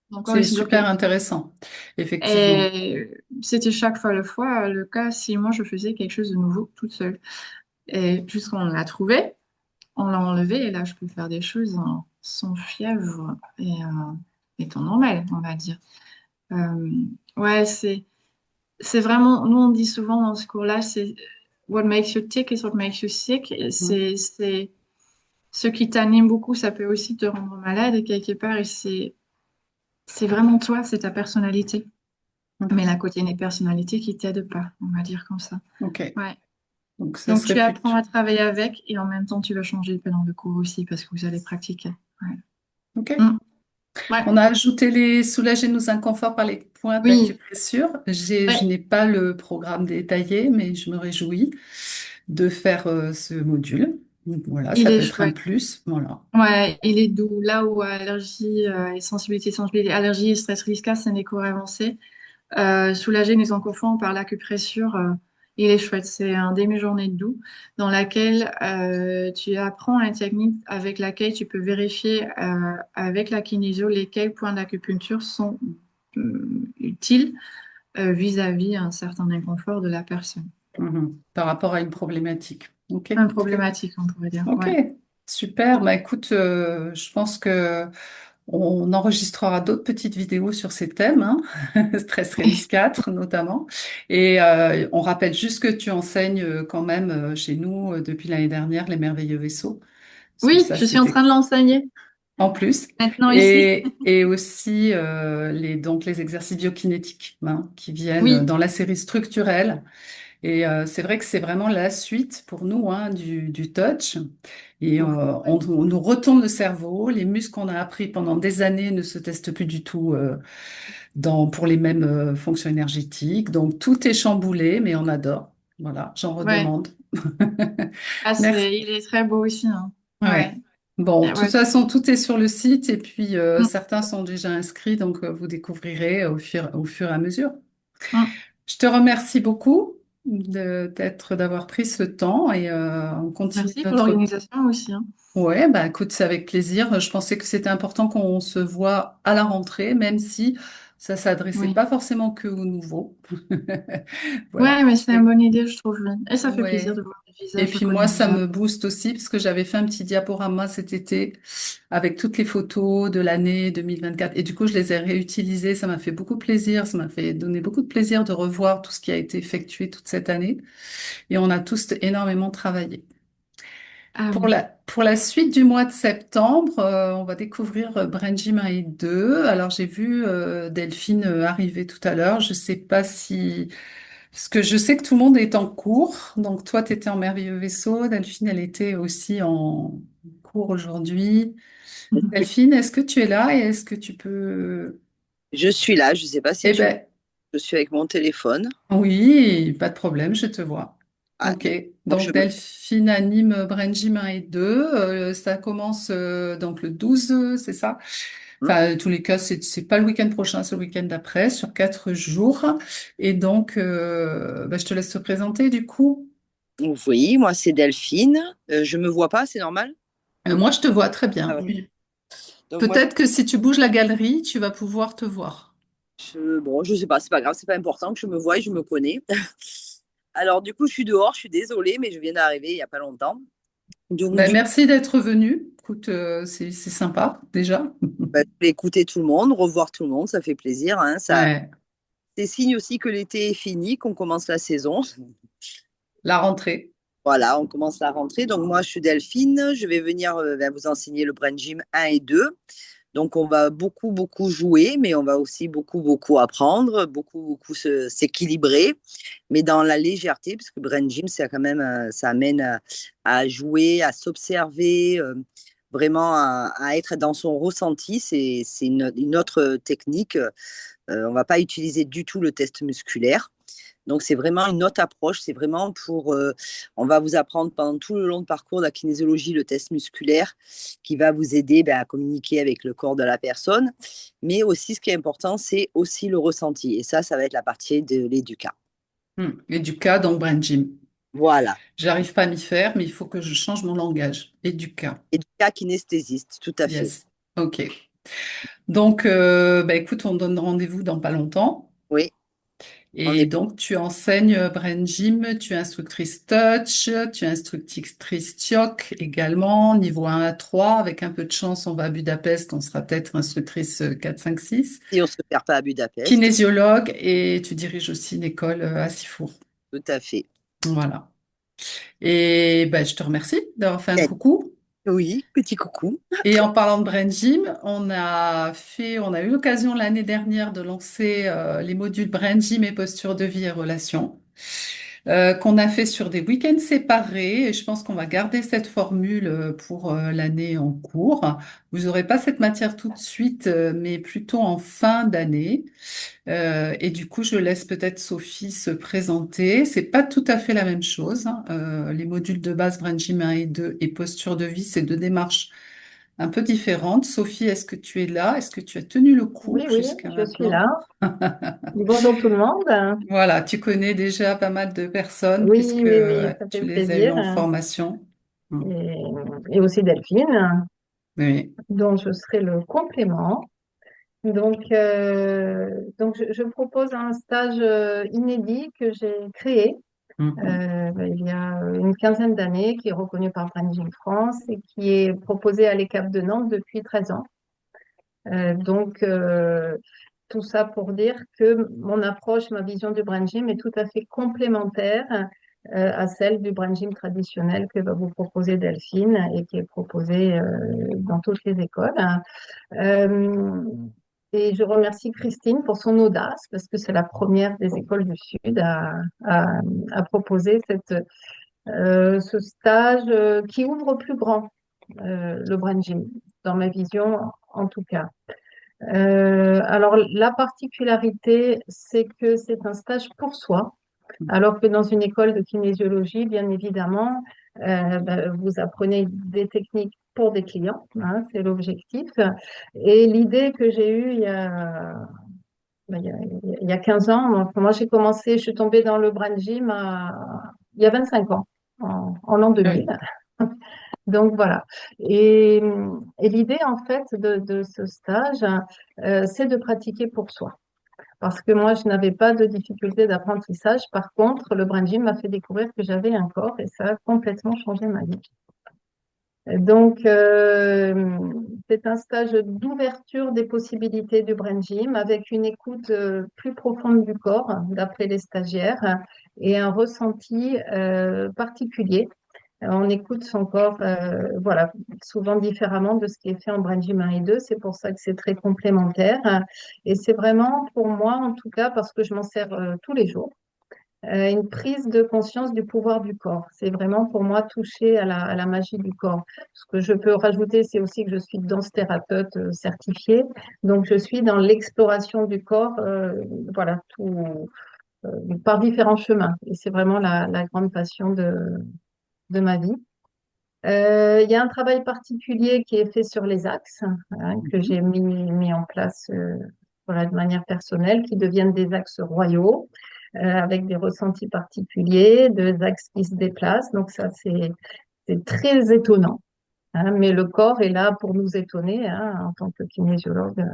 Mon corps, c'est il se super bloquait. intéressant, effectivement. Et c'était chaque fois le fois le cas si moi je faisais quelque chose de nouveau toute seule. Et jusqu'on l'a trouvé, on l'a enlevé et là je peux faire des choses sans fièvre et temps normal, on va dire. Euh, ouais, c'est vraiment, nous on dit souvent dans ce cours-là, c'est what makes you tick is what makes you sick. Et Mhm. c'est ce qui t'anime beaucoup, ça peut aussi te rendre malade et quelque part, et c'est vraiment toi, c'est ta personnalité. Ok. Mais la côté des personnalités qui t'aide pas, on va dire comme ça. Ok. Ouais. Donc, ça Donc serait tu apprends plutôt. à travailler avec et en même temps tu vas changer le pendant de cours aussi parce que vous allez pratiquer. Ouais. Ok. Mm. Ouais. On a ajouté les soulager nos inconforts par les points Oui. d'acupressure. Je Ouais. n'ai pas le programme détaillé, mais je me réjouis de faire ce module. Donc, voilà, Il ça est peut être un chouette. plus. Voilà. Ouais, il est doux. Là où allergie et sensibilité, allergie et stress risque, c'est des cours avancés. Soulager les inconforts par l'acupressure, il est chouette. C'est un demi-journée de doux dans laquelle tu apprends une technique avec laquelle tu peux vérifier avec la kinésio lesquels points d'acupuncture sont utiles vis-à-vis un certain inconfort de la personne. Mhm. Par rapport à une problématique. Ok. Un problématique, on pourrait dire. Ok. Ouais. Super. Bah écoute, je pense que on enregistrera d'autres petites vidéos sur ces thèmes, hein. Stress Release 4 notamment. Et on rappelle juste que tu enseignes quand même chez nous depuis l'année dernière les merveilleux vaisseaux. Parce que Oui, ça, je suis en train c'était de l'enseigner en plus. maintenant ici. Et aussi donc les exercices biokinétiques hein, qui viennent Oui, dans la série structurelle. Et c'est vrai que c'est vraiment la suite pour nous hein, du touch. Et on nous retourne le cerveau. Les muscles qu'on a appris pendant des années ne se testent plus du tout pour les mêmes fonctions énergétiques. Donc tout est chamboulé, mais on adore. Voilà, j'en ouais. redemande. Ah, Merci. il est très beau aussi, hein. Ouais. Ouais. Bon, de toute Ouais. façon, tout est sur le site et puis Mm, certains sont déjà inscrits, donc vous découvrirez au fur et à mesure. mm. Je te remercie beaucoup d'avoir pris ce temps et on continue Merci pour notre. l'organisation aussi, hein. Ouais, bah écoute, c'est avec plaisir. Je pensais que c'était important qu'on se voit à la rentrée, même si ça s'adressait Oui. pas forcément que aux nouveaux. Voilà. Ouais, mais c'est une bonne idée, je trouve. Et ça fait plaisir Ouais. de voir des Et visages puis moi, ça reconnaissables. me booste aussi parce que j'avais fait un petit diaporama cet été avec toutes les photos de l'année 2024. Et du coup, je les ai réutilisées. Ça m'a fait beaucoup plaisir. Ça m'a fait donner beaucoup de plaisir de revoir tout ce qui a été effectué toute cette année. Et on a tous énormément travaillé. Ah oui. Pour la suite du mois de septembre, on va découvrir Brain Gym 1 et 2. Alors, j'ai vu Delphine arriver tout à l'heure. Je sais pas si... Parce que je sais que tout le monde est en cours. Donc, toi, tu étais en merveilleux vaisseau. Delphine, elle était aussi en cours aujourd'hui. Delphine, est-ce que tu es là et est-ce que tu peux... Je suis là, je ne sais pas si Eh tu me... ben, Je suis avec mon téléphone. oui, pas de problème, je te vois. Ah, Ok, d'accord. Donc, donc Delphine anime Brain Gym 1 et 2. Ça commence donc le 12, c'est ça? Enfin, tous les cas, c'est pas le week-end prochain, c'est le week-end d'après, sur 4 jours. Et donc, bah, je te laisse te présenter du coup. oui, moi, c'est Delphine. Je me vois pas, c'est normal? Moi, je te vois très Ah bien, ouais. oui. Donc, moi, Peut-être que si tu bouges la galerie, tu vas pouvoir te voir. bon, je sais pas, c'est pas grave, c'est pas important que je me voie et je me connais. Alors, du coup, je suis dehors, je suis désolée, mais je viens d'arriver il y a pas longtemps. Donc, Ben, du coup, merci d'être venu. Écoute, c'est sympa déjà. bah, je vais écouter tout le monde, revoir tout le monde, ça fait plaisir, hein. Ça, Ouais, c'est signe aussi que l'été est fini, qu'on commence la saison. la rentrée. Voilà, on commence la rentrée. Donc, moi, je suis Delphine. Je vais venir vous enseigner le Brain Gym 1 et 2. Donc, on va beaucoup, beaucoup jouer, mais on va aussi beaucoup, beaucoup apprendre, beaucoup, beaucoup s'équilibrer, mais dans la légèreté, parce que Brain Gym, ça, quand même, ça amène à jouer, à s'observer, vraiment à être dans son ressenti. C'est une autre technique. On ne va pas utiliser du tout le test musculaire. Donc, c'est vraiment une autre approche. C'est vraiment on va vous apprendre pendant tout le long de parcours de la kinésiologie le test musculaire qui va vous aider à communiquer avec le corps de la personne. Mais aussi, ce qui est important, c'est aussi le ressenti. Et ça va être la partie de l'éducat. Et du cas dans Brain Gym. Voilà. J'arrive pas à m'y faire, mais il faut que je change mon langage. Éducat. Éducat kinesthésiste, tout à fait. Yes. OK. Donc, écoute, on donne rendez-vous dans pas longtemps. Oui, on Et est donc, tu enseignes Brain Gym, tu es instructrice touch, tu es instructrice TIOC également, niveau 1 à 3. Avec un peu de chance, on va à Budapest, on sera peut-être instructrice 4, 5, 6. si on ne se perd pas à Budapest, Kinésiologue et tu diriges aussi une école à Sifour. tout à fait. Voilà. Et je te remercie d'avoir fait un Eh, coucou. oui, petit coucou. Et en parlant de Brain Gym, on a eu l'occasion l'année dernière de lancer les modules Brain Gym et posture de vie et relations, qu'on a fait sur des week-ends séparés. Et je pense qu'on va garder cette formule pour l'année en cours. Vous n'aurez pas cette matière tout de suite, mais plutôt en fin d'année. Et du coup, je laisse peut-être Sophie se présenter. C'est pas tout à fait la même chose, hein. Les modules de base Brain Gym 1 et 2 et posture de vie, c'est deux démarches un peu différente. Sophie, est-ce que tu es là? Est-ce que tu as tenu le coup Oui, oui, jusqu'à je suis là. maintenant? Bonjour tout le monde. Voilà, tu connais déjà pas mal de personnes Oui, puisque oui, oui, ça fait tu les as eues plaisir. en formation. Mm. Et, et aussi Delphine, Oui. dont je serai le complément. Donc je propose un stage inédit que j'ai créé Mhm. il y a une quinzaine d'années, qui est reconnu par Brain Gym France et qui est proposé à l'ECAP de Nantes depuis 13 ans. Tout ça pour dire que mon approche, ma vision du brain gym est tout à fait complémentaire à celle du brain gym traditionnel que va vous proposer Delphine et qui est proposé dans toutes les écoles. Euh, et je remercie Christine pour son audace parce que c'est la première des écoles du Sud à proposer ce stage qui ouvre plus grand le brain gym, dans ma vision en tout cas. Alors, la particularité, c'est que c'est un stage pour soi, alors que dans une école de kinésiologie, bien évidemment, vous apprenez des techniques pour des clients, hein, c'est l'objectif. Et l'idée que j'ai eue il y a 15 ans, moi j'ai commencé, je suis tombée dans le brain gym il y a 25 ans, en l'an 2000. Oui. Donc voilà. Et l'idée en fait de ce stage, c'est de pratiquer pour soi. Parce que moi, je n'avais pas de difficulté d'apprentissage. Par contre, le brain gym m'a fait découvrir que j'avais un corps et ça a complètement changé ma vie. C'est un stage d'ouverture des possibilités du brain gym avec une écoute plus profonde du corps, d'après les stagiaires, et un ressenti particulier. On écoute son corps, voilà, souvent différemment de ce qui est fait en brain gym 1 et 2. C'est pour ça que c'est très complémentaire. Et c'est vraiment pour moi, en tout cas, parce que je m'en sers tous les jours, une prise de conscience du pouvoir du corps. C'est vraiment pour moi toucher à la magie du corps. Ce que je peux rajouter, c'est aussi que je suis danse thérapeute certifiée. Donc, je suis dans l'exploration du corps, voilà, par différents chemins. Et c'est vraiment la grande passion de ma vie. Il y a un travail particulier qui est fait sur les axes, hein, que Mhm. j'ai mis en place voilà, de manière personnelle, qui deviennent des axes royaux, avec des ressentis particuliers, des axes qui se déplacent. Donc ça, c'est très étonnant. Hein, mais le corps est là pour nous étonner. Hein, en tant que kinésiologue,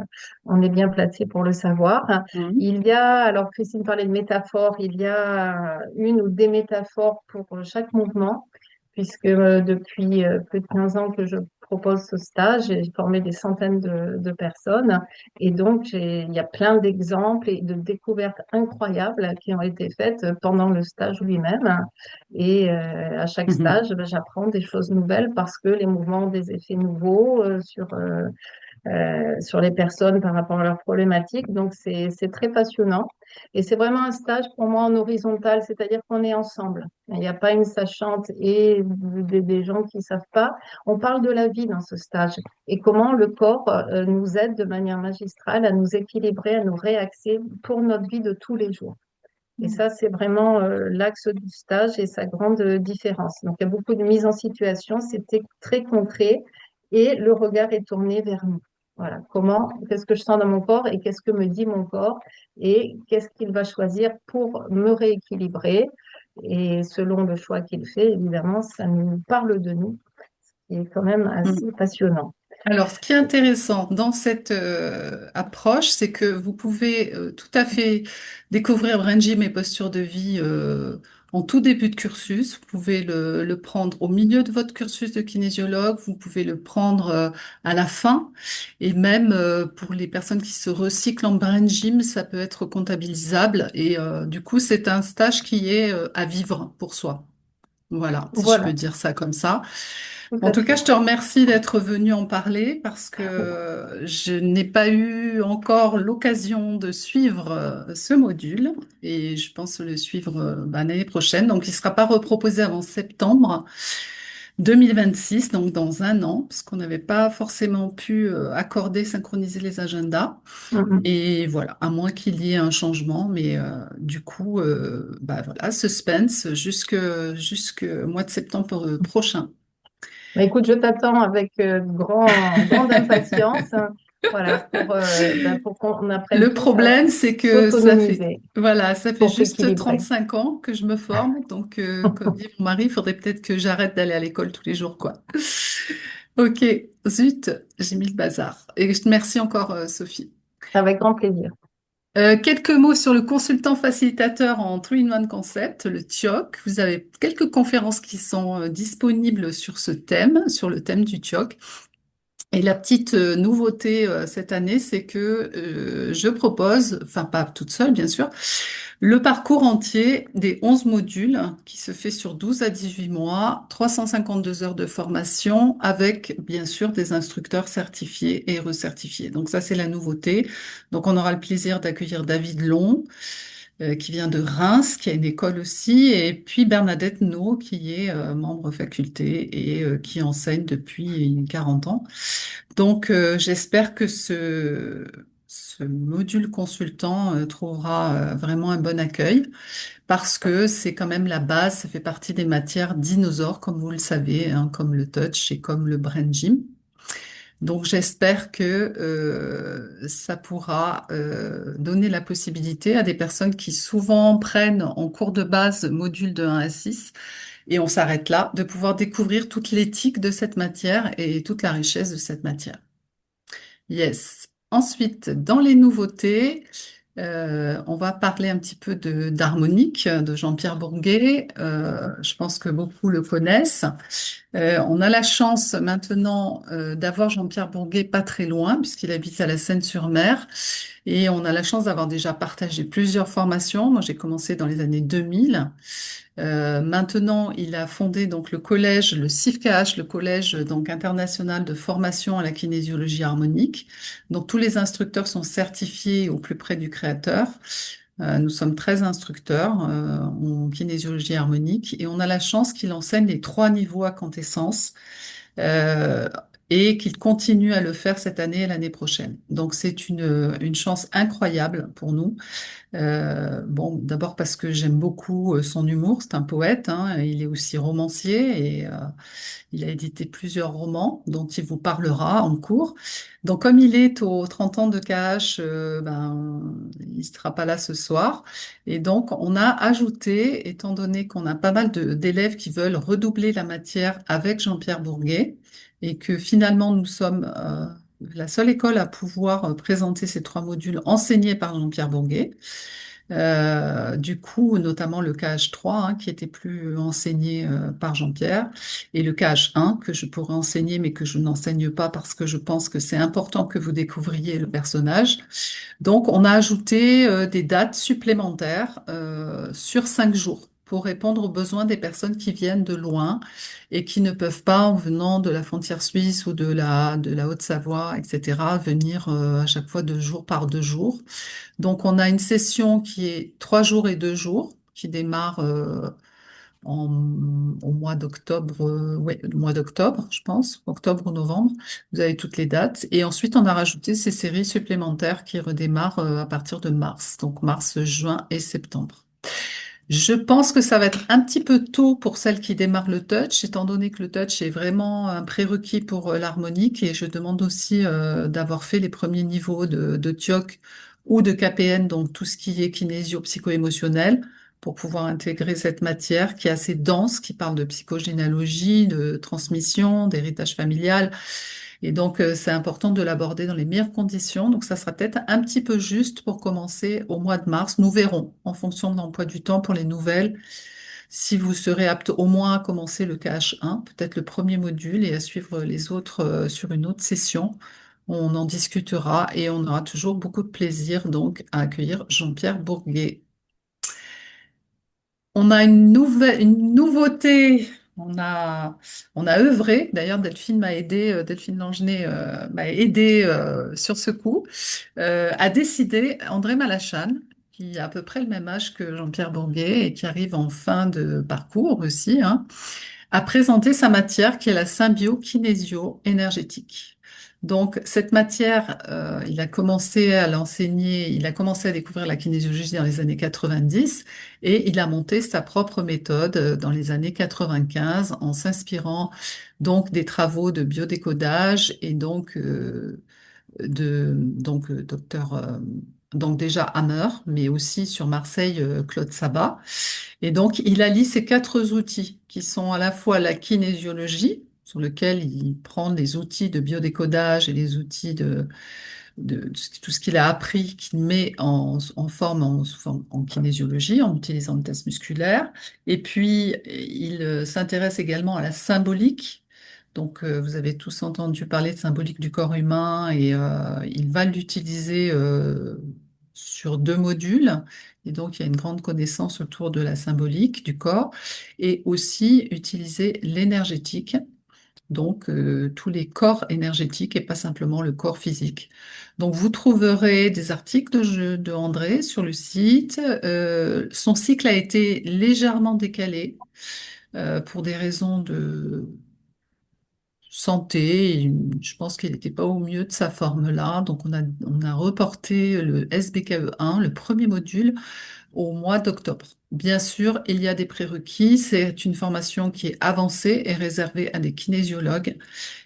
on est bien placé pour le savoir. Mhm. Il y a, alors Christine parlait de métaphores, il y a une ou des métaphores pour chaque mouvement puisque depuis plus de 15 ans que je propose ce stage, j'ai formé des centaines de personnes. Et donc, il y a plein d'exemples et de découvertes incroyables qui ont été faites pendant le stage lui-même. Et à chaque Mhm. stage, j'apprends des choses nouvelles parce que les mouvements ont des effets nouveaux sur les personnes par rapport à leurs problématiques. Donc, c'est très passionnant. Et c'est vraiment un stage pour moi en horizontal, c'est-à-dire qu'on est ensemble. Il n'y a pas une sachante et des gens qui ne savent pas. On parle de la vie dans ce stage et comment le corps nous aide de manière magistrale à nous équilibrer, à nous réaxer pour notre vie de tous les jours. Et ça, c'est vraiment l'axe du stage et sa grande différence. Donc, il y a beaucoup de mise en situation, c'était très concret et le regard est tourné vers nous. Voilà, qu'est-ce que je sens dans mon corps et qu'est-ce que me dit mon corps et qu'est-ce qu'il va choisir pour me rééquilibrer. Et selon le choix qu'il fait, évidemment, ça nous parle de nous, ce qui est quand même Mm. assez passionnant. Alors, ce qui est intéressant dans cette approche, c'est que vous pouvez tout à fait découvrir Brain Gym et posture de vie en tout début de cursus. Vous pouvez le prendre au milieu de votre cursus de kinésiologue, vous pouvez le prendre à la fin, et même pour les personnes qui se recyclent en Brain Gym, ça peut être comptabilisable. Et du coup, c'est un stage qui est à vivre pour soi. Voilà, si je peux Voilà, dire ça comme ça. tout En à tout cas, fait. je te remercie d'être venu en parler parce que je n'ai pas eu encore l'occasion de suivre ce module et je pense le suivre l'année prochaine. Donc, il ne sera pas reproposé avant septembre 2026, donc dans un an, parce qu'on n'avait pas forcément pu accorder, synchroniser les agendas. Mhm. Et voilà, à moins qu'il y ait un changement, mais du coup, voilà, suspense jusque mois de septembre prochain. Bah, écoute, je t'attends avec grande impatience, hein, voilà, pour qu'on apprenne Le tous à problème, c'est que s'autonomiser ça fait pour juste s'équilibrer. 35 ans que je me forme. Donc, comme dit mon mari, il faudrait peut-être que j'arrête d'aller à l'école tous les jours, quoi. Ok, zut, j'ai mis le bazar. Et je te remercie encore, Sophie. Avec grand plaisir. Quelques mots sur le consultant facilitateur en 3-in-1 concept, le TIOC. Vous avez quelques conférences qui sont disponibles sur ce thème, sur le thème du TIOC. Et la petite nouveauté cette année, c'est que je propose, enfin pas toute seule bien sûr, le parcours entier des 11 modules qui se fait sur 12 à 18 mois, 352 heures de formation avec bien sûr des instructeurs certifiés et recertifiés. Donc ça, c'est la nouveauté. Donc on aura le plaisir d'accueillir David Long, qui vient de Reims, qui a une école aussi, et puis Bernadette No, qui est membre faculté et qui enseigne depuis 40 ans. Donc, j'espère que ce module consultant trouvera vraiment un bon accueil parce que c'est quand même la base, ça fait partie des matières dinosaures, comme vous le savez, hein, comme le touch et comme le brain gym. Donc, j'espère que ça pourra donner la possibilité à des personnes qui souvent prennent en cours de base module de 1 à 6 et on s'arrête là, de pouvoir découvrir toute l'éthique de cette matière et toute la richesse de cette matière. Yes. Ensuite, dans les nouveautés, on va parler un petit peu d'harmonique de Jean-Pierre Bourguet. Je pense que beaucoup le connaissent. On a la chance maintenant d'avoir Jean-Pierre Bourguet pas très loin, puisqu'il habite à la Seine-sur-Mer. Et on a la chance d'avoir déjà partagé plusieurs formations. Moi, j'ai commencé dans les années 2000. Maintenant, il a fondé donc le collège, le CIFKH, le collège donc international de formation à la kinésiologie harmonique. Donc tous les instructeurs sont certifiés au plus près du créateur. Nous sommes 13 instructeurs en kinésiologie harmonique et on a la chance qu'il enseigne les 3 niveaux à quintessence euh, et qu'il continue à le faire cette année et l'année prochaine. Donc c'est une chance incroyable pour nous. Bon, d'abord parce que j'aime beaucoup son humour, c'est un poète, hein, il est aussi romancier et il a édité plusieurs romans dont il vous parlera en cours. Donc comme il est aux 30 ans de KH, il ne sera pas là ce soir. Et donc on a ajouté, étant donné qu'on a pas mal d'élèves qui veulent redoubler la matière avec Jean-Pierre Bourguet et que finalement nous sommes la seule école à pouvoir présenter ces 3 modules enseignés par Jean-Pierre Bourguet. Du coup, notamment le KH3, hein, qui était plus enseigné par Jean-Pierre, et le KH1, que je pourrais enseigner, mais que je n'enseigne pas parce que je pense que c'est important que vous découvriez le personnage. Donc, on a ajouté des dates supplémentaires sur 5 jours pour répondre aux besoins des personnes qui viennent de loin et qui ne peuvent pas, en venant de la frontière suisse ou de la Haute-Savoie, etc., venir à chaque fois 2 jours par 2 jours. Donc, on a une session qui est 3 jours et 2 jours, qui démarre au mois d'octobre, ouais, le mois d'octobre, je pense, octobre ou novembre. Vous avez toutes les dates. Et ensuite, on a rajouté ces séries supplémentaires qui redémarrent à partir de mars, donc mars, juin et septembre. Je pense que ça va être un petit peu tôt pour celles qui démarrent le touch, étant donné que le touch est vraiment un prérequis pour l'harmonique et je demande aussi d'avoir fait les premiers niveaux de TIOC ou de KPN, donc tout ce qui est kinésio-psycho-émotionnel, pour pouvoir intégrer cette matière qui est assez dense, qui parle de psychogénéalogie, de transmission, d'héritage familial. Et donc, c'est important de l'aborder dans les meilleures conditions. Donc, ça sera peut-être un petit peu juste pour commencer au mois de mars. Nous verrons en fonction de l'emploi du temps pour les nouvelles, si vous serez apte au moins à commencer le KH1, peut-être le premier module et à suivre les autres sur une autre session. On en discutera et on aura toujours beaucoup de plaisir donc à accueillir Jean-Pierre Bourguet. On a une nouveauté. On a œuvré. D'ailleurs, Delphine m'a aidé, Delphine Langenet m'a aidé sur ce coup, a décidé, André Malachane, qui a à peu près le même âge que Jean-Pierre Bourguet et qui arrive en fin de parcours aussi, hein, a présenté sa matière qui est la symbio-kinésio-énergétique. Donc, cette matière, il a commencé à l'enseigner, il a commencé à découvrir la kinésiologie dans les années 90 et il a monté sa propre méthode dans les années 95 en s'inspirant donc des travaux de biodécodage et donc docteur donc déjà Hammer, mais aussi sur Marseille Claude Sabat. Et donc il allie ces 4 outils qui sont à la fois la kinésiologie, sur lequel il prend les outils de biodécodage et les outils de tout ce qu'il a appris, qu'il met en kinésiologie, en utilisant le test musculaire. Et puis, il s'intéresse également à la symbolique. Donc, vous avez tous entendu parler de symbolique du corps humain et il va l'utiliser sur 2 modules. Et donc, il y a une grande connaissance autour de la symbolique du corps et aussi utiliser l'énergétique, donc tous les corps énergétiques et pas simplement le corps physique. Donc vous trouverez des articles de André sur le site. Son cycle a été légèrement décalé pour des raisons de santé. Je pense qu'il n'était pas au mieux de sa forme là. Donc on a reporté le SBKE1, le premier module, au mois d'octobre. Bien sûr, il y a des prérequis. C'est une formation qui est avancée et réservée à des kinésiologues.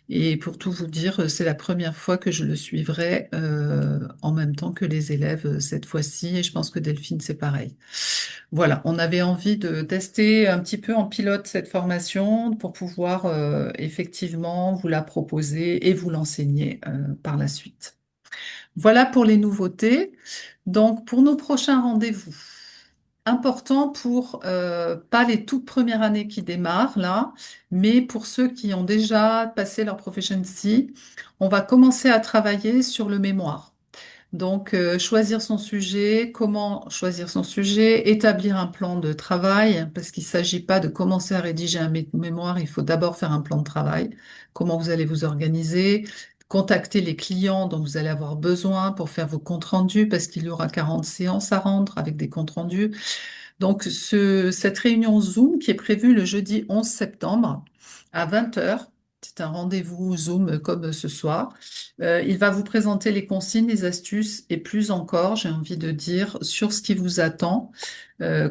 Et pour tout vous dire, c'est la première fois que je le suivrai en même temps que les élèves cette fois-ci. Et je pense que Delphine, c'est pareil. Voilà, on avait envie de tester un petit peu en pilote cette formation pour pouvoir effectivement vous la proposer et vous l'enseigner par la suite. Voilà pour les nouveautés. Donc, pour nos prochains rendez-vous, important pour pas les toutes premières années qui démarrent là, mais pour ceux qui ont déjà passé leur proficiency, on va commencer à travailler sur le mémoire. Donc, choisir son sujet, comment choisir son sujet, établir un plan de travail, parce qu'il ne s'agit pas de commencer à rédiger un mémoire, il faut d'abord faire un plan de travail, comment vous allez vous organiser, contacter les clients dont vous allez avoir besoin pour faire vos comptes rendus, parce qu'il y aura 40 séances à rendre avec des comptes rendus. Donc, cette réunion Zoom qui est prévue le jeudi 11 septembre à 20 heures, c'est un rendez-vous Zoom comme ce soir. Il va vous présenter les consignes, les astuces et plus encore, j'ai envie de dire, sur ce qui vous attend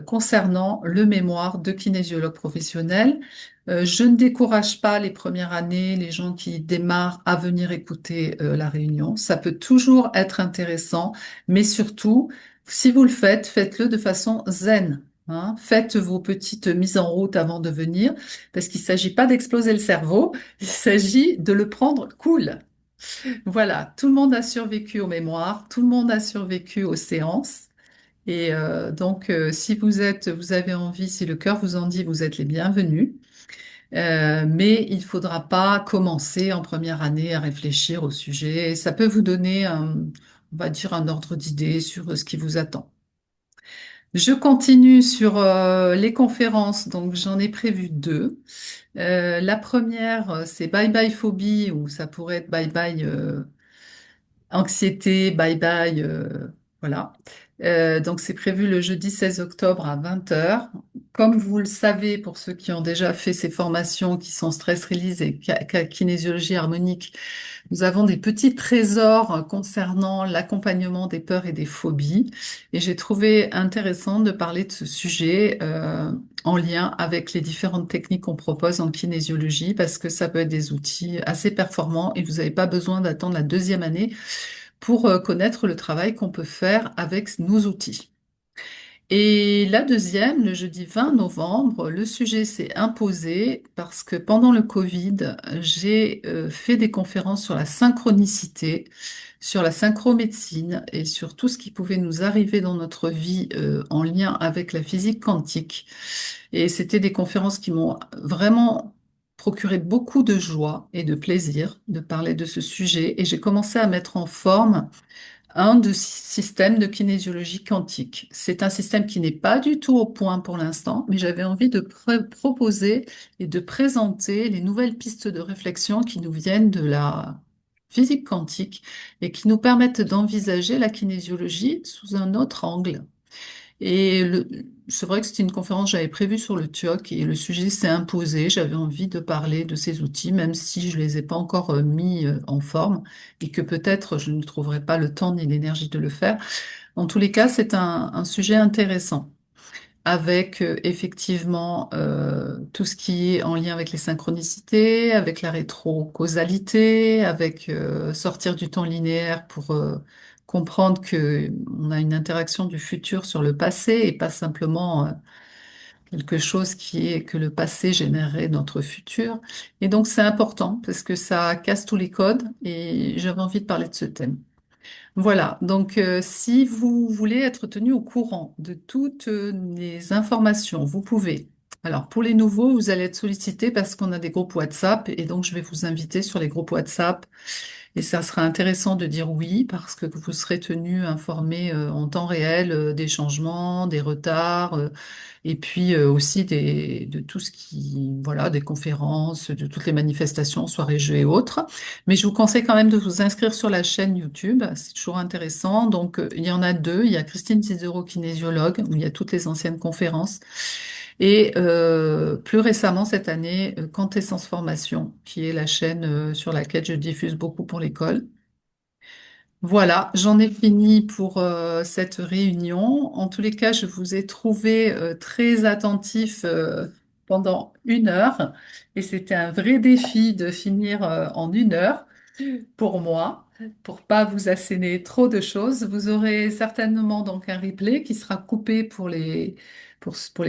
concernant le mémoire de kinésiologue professionnel. Je ne décourage pas les premières années, les gens qui démarrent à venir écouter la réunion. Ça peut toujours être intéressant, mais surtout, si vous le faites, faites-le de façon zen. Hein. Faites vos petites mises en route avant de venir, parce qu'il ne s'agit pas d'exploser le cerveau, il s'agit de le prendre cool. Voilà, tout le monde a survécu aux mémoires, tout le monde a survécu aux séances. Et donc, si vous avez envie, si le cœur vous en dit, vous êtes les bienvenus. Mais il ne faudra pas commencer en première année à réfléchir au sujet. Ça peut vous donner on va dire, un ordre d'idée sur ce qui vous attend. Je continue sur les conférences, donc j'en ai prévu deux. La première, c'est Bye Bye Phobie, ou ça pourrait être Bye Bye Anxiété, Bye Bye, voilà. Donc c'est prévu le jeudi 16 octobre à 20 heures. Comme vous le savez, pour ceux qui ont déjà fait ces formations qui sont stress release et kinésiologie harmonique, nous avons des petits trésors concernant l'accompagnement des peurs et des phobies. Et j'ai trouvé intéressant de parler de ce sujet en lien avec les différentes techniques qu'on propose en kinésiologie parce que ça peut être des outils assez performants et vous n'avez pas besoin d'attendre la deuxième année pour connaître le travail qu'on peut faire avec nos outils. Et la deuxième, le jeudi 20 novembre, le sujet s'est imposé parce que pendant le Covid, j'ai fait des conférences sur la synchronicité, sur la synchromédecine et sur tout ce qui pouvait nous arriver dans notre vie en lien avec la physique quantique. Et c'était des conférences qui m'ont vraiment procuré beaucoup de joie et de plaisir de parler de ce sujet. Et j'ai commencé à mettre en forme un de système de kinésiologie quantique. C'est un système qui n'est pas du tout au point pour l'instant, mais j'avais envie de proposer et de présenter les nouvelles pistes de réflexion qui nous viennent de la physique quantique et qui nous permettent d'envisager la kinésiologie sous un autre angle. Et c'est vrai que c'était une conférence que j'avais prévue sur le TIOC et le sujet s'est imposé. J'avais envie de parler de ces outils, même si je les ai pas encore mis en forme et que peut-être je ne trouverai pas le temps ni l'énergie de le faire. En tous les cas, c'est un sujet intéressant avec effectivement tout ce qui est en lien avec les synchronicités, avec la rétrocausalité, avec sortir du temps linéaire pour comprendre que on a une interaction du futur sur le passé et pas simplement quelque chose qui est que le passé générerait notre futur. Et donc c'est important parce que ça casse tous les codes et j'avais envie de parler de ce thème. Voilà, donc si vous voulez être tenu au courant de toutes les informations, vous pouvez. Alors pour les nouveaux, vous allez être sollicité parce qu'on a des groupes WhatsApp et donc je vais vous inviter sur les groupes WhatsApp et ça sera intéressant de dire oui parce que vous serez tenu informé en temps réel des changements, des retards et puis aussi de tout ce qui, voilà, des conférences, de toutes les manifestations, soirées, jeux et autres. Mais je vous conseille quand même de vous inscrire sur la chaîne YouTube, c'est toujours intéressant. Donc il y en a deux, il y a Christine Cizero, kinésiologue, où il y a toutes les anciennes conférences. Et plus récemment cette année, Quintessence Formation, qui est la chaîne sur laquelle je diffuse beaucoup pour l'école. Voilà, j'en ai fini pour cette réunion. En tous les cas, je vous ai trouvé très attentif pendant 1 heure et c'était un vrai défi de finir en 1 heure pour moi, pour pas vous asséner trop de choses. Vous aurez certainement donc un replay qui sera coupé pour les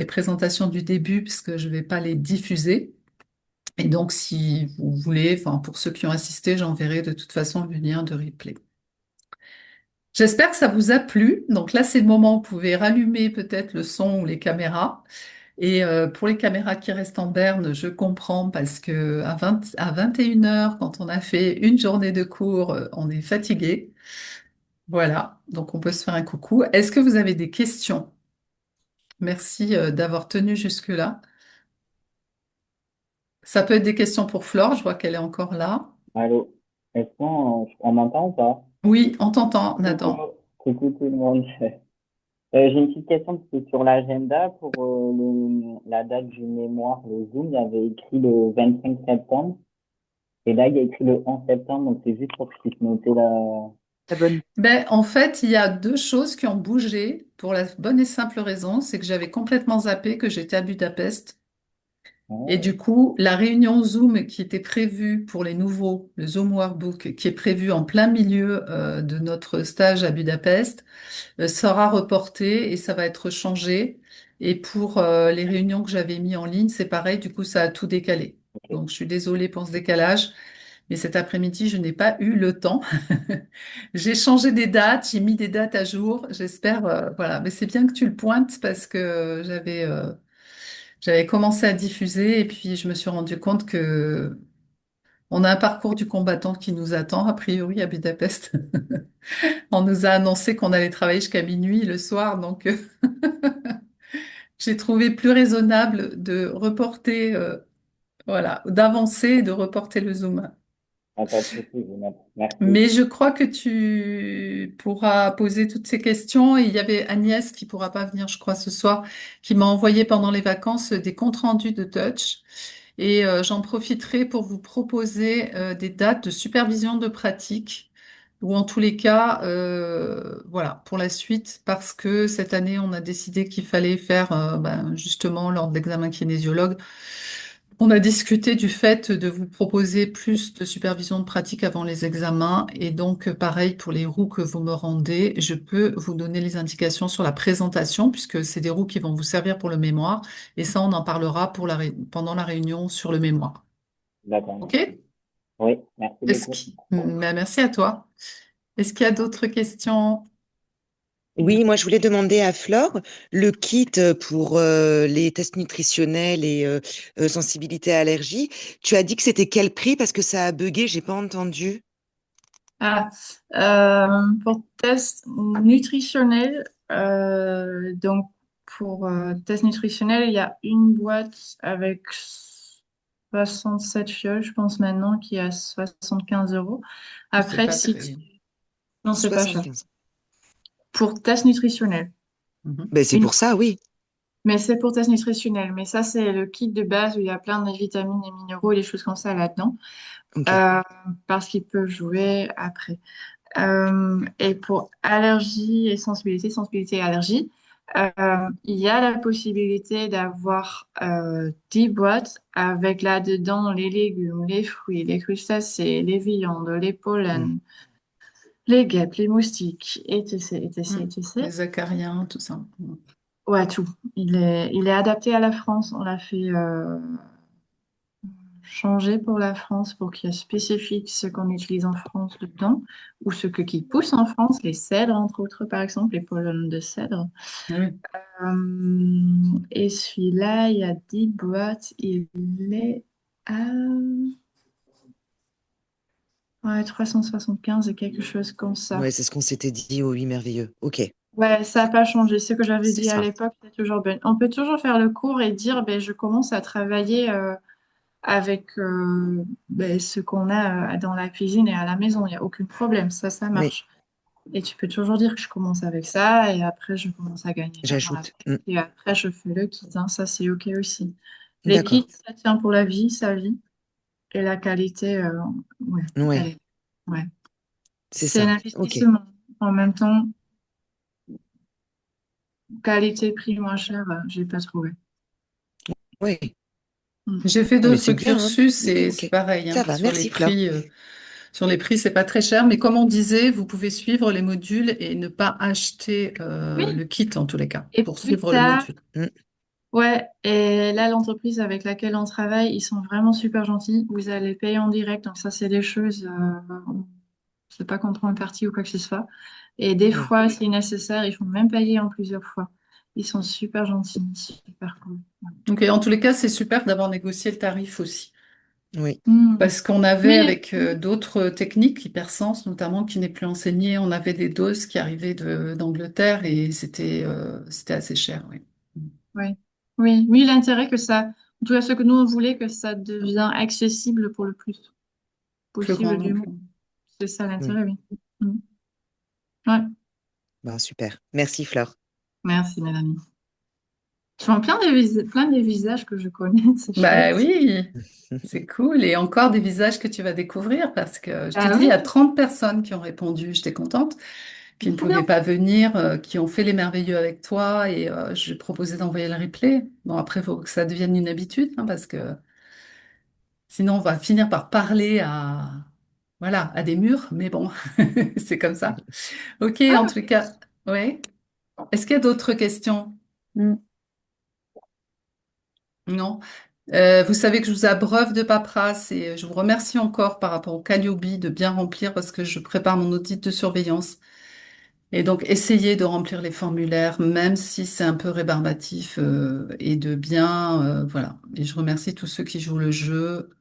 présentations du début puisque je vais pas les diffuser. Et donc, si vous voulez, enfin, pour ceux qui ont assisté, j'enverrai de toute façon le lien de replay. J'espère que ça vous a plu. Donc là, c'est le moment où vous pouvez rallumer peut-être le son ou les caméras. Et pour les caméras qui restent en berne, je comprends parce que à 21 heures, quand on a fait une journée de cours, on est fatigué. Voilà, donc on peut se faire un coucou. Est-ce que vous avez des questions? Merci d'avoir tenu jusque-là. Ça peut être des questions pour Flore, je vois qu'elle est encore là. Allô, est-ce qu'on m'entend ou pas? Oui, on t'entend, Coucou, Nathan. coucou tout le monde. J'ai une petite question parce que sur l'agenda, pour la date du mémoire, le Zoom, il y avait écrit le 25 septembre et là, il y a écrit le 11 septembre, donc c'est juste pour que je puisse noter la bonne. Ben, en fait, il y a deux choses qui ont bougé pour la bonne et simple raison, c'est que j'avais complètement zappé que j'étais à Budapest. Et Oh, du coup, la réunion Zoom qui était prévue pour les nouveaux, le Zoom Workbook, qui est prévu en plein milieu de notre stage à Budapest, sera reportée et ça va être changé. Et pour les réunions que j'avais mis en ligne, c'est pareil, du coup, ça a tout décalé. ok. Donc, je suis désolée pour ce décalage, mais cet après-midi, je n'ai pas eu le temps. J'ai changé des dates, j'ai mis des dates à jour. J'espère, voilà. Mais c'est bien que tu le pointes parce que j'avais commencé à diffuser et puis je me suis rendu compte que on a un parcours du combattant qui nous attend, a priori, à Budapest. On nous a annoncé qu'on allait travailler jusqu'à minuit le soir, donc J'ai trouvé plus raisonnable de reporter, voilà, d'avancer et de reporter le Zoom. Ah, pas de souci, je note. Merci. Mais je crois que tu pourras poser toutes ces questions. Et il y avait Agnès qui pourra pas venir, je crois, ce soir, qui m'a envoyé pendant les vacances des comptes rendus de Touch. Et j'en profiterai pour vous proposer des dates de supervision de pratique, ou en tous les cas, voilà, pour la suite, parce que cette année, on a décidé qu'il fallait faire, ben, justement, lors de l'examen kinésiologue, on a discuté du fait de vous proposer plus de supervision de pratique avant les examens. Et donc, pareil, pour les roues que vous me rendez, je peux vous donner les indications sur la présentation, puisque c'est des roues qui vont vous servir pour le mémoire. Et ça, on en parlera pour pendant la réunion sur le mémoire. D'accord, OK? merci. Oui, merci beaucoup. Ben, merci à toi. Est-ce qu'il y a d'autres questions? Oui, moi je voulais demander à Flore le kit pour les tests nutritionnels et sensibilité à allergie. Tu as dit que c'était quel prix parce que ça a bugué, j'ai pas entendu. Ah, pour test nutritionnel, donc pour test nutritionnel, il y a une boîte avec 67 fioles, je pense maintenant, qui est à 75 euros. C'est Après, pas si très. non, c'est pas cher. 75. Pour test nutritionnel. Mhm. Ben, c'est Une- pour ça, oui. Mais c'est pour test nutritionnel. Mais ça, c'est le kit de base où il y a plein de vitamines et minéraux et des choses comme ça là-dedans. Ok. Euh, parce qu'ils peuvent jouer après. Et pour allergie et sensibilité, sensibilité et allergie, il y a la possibilité d'avoir 10 boîtes avec là-dedans les légumes, les fruits, les crustacés, les viandes, les Mm. pollens, les guêpes, les moustiques, etc., etc., Mm. etc. Les acariens, tout ça. Mm. Ouais, tout. Il est adapté à la France. On l'a fait changer pour la France pour qu'il y ait spécifique ce qu'on utilise en France dedans ou ce qui pousse en France, les cèdres, entre autres, par exemple, les pollens de cèdre. Oui. Et celui-là, il y a 10 boîtes. Il est à ouais, 375 et quelque chose comme ça. Ouais, c'est ce qu'on s'était dit au 8 merveilleux. Ok, Ouais, ça n'a pas changé. Ce que j'avais c'est dit à ça. l'époque, c'est toujours bien. On peut toujours faire le cours et dire, ben, je commence à travailler avec ben, ce qu'on a dans la cuisine et à la maison. Il n'y a aucun problème. Ça Oui, marche. Et tu peux toujours dire que je commence avec ça et après, je commence à gagner de l'argent avec. j'ajoute. Mm. Et après, je fais le kit, hein. Ça, c'est OK aussi. Les D'accord. kits, ça tient pour la vie, sa vie. Et la qualité, ouais, elle Ouais, est, ouais. c'est C'est un ça. Ok. investissement. En même temps, qualité-prix moins cher, j'ai pas trouvé. Oui. Mm. J'ai fait Mais d'autres c'est bien, hein. cursus et c'est Ok. pareil, hein, Ça va, sur les merci Flore. prix. Sur les prix, c'est pas très cher, mais comme on disait, vous pouvez suivre les modules et ne pas acheter Oui. le kit en tous les cas Et pour plus suivre le tard, module. Mm. ouais, et là, l'entreprise avec laquelle on travaille, ils sont vraiment super gentils. Vous allez payer en direct, donc ça, c'est des choses, c'est pas qu'on prend une partie ou quoi que ce soit. Et des Oui. fois, si nécessaire, ils font même payer en plusieurs fois. Ils sont super gentils, super cool. Donc, en tous les cas, c'est super d'avoir négocié le tarif aussi. Oui. Mm. Parce qu'on avait Oui, avec d'autres techniques, l'hypersense notamment, qui n'est plus enseignée, on avait des doses qui arrivaient d'Angleterre et c'était assez cher, oui. oui, oui, oui, l'intérêt que ça, en tout cas, ce que nous, on voulait, que ça devient accessible pour le plus Plus grand possible du nombre. monde. C'est ça Mm. l'intérêt, oui. Mm. Ouais, Bah, super. Merci Flore. merci, Mélanie. Je vois plein des visages que je connais, c'est Bah chouette. oui, c'est cool. Et encore des visages que tu vas découvrir parce que je t'ai Ah dit, il oui, y a 30 personnes qui ont répondu. J'étais contente, c'est qui ne trop pouvaient bien. pas venir, qui ont fait les merveilleux avec toi et je vais proposer d'envoyer le replay. Bon, après, il faut que ça devienne une habitude hein, parce que sinon, on va finir par parler voilà, à des murs. Mais bon, c'est comme ça. Ok, Ah, en ok. tout cas, ouais. Est-ce qu'il y a d'autres questions? Mm. Non. Vous savez que je vous abreuve de paperasse et je vous remercie encore par rapport au Calliope de bien remplir parce que je prépare mon audit de surveillance. Et donc, essayez de remplir les formulaires, même si c'est un peu rébarbatif, et de bien, voilà. Et je remercie tous ceux qui jouent le jeu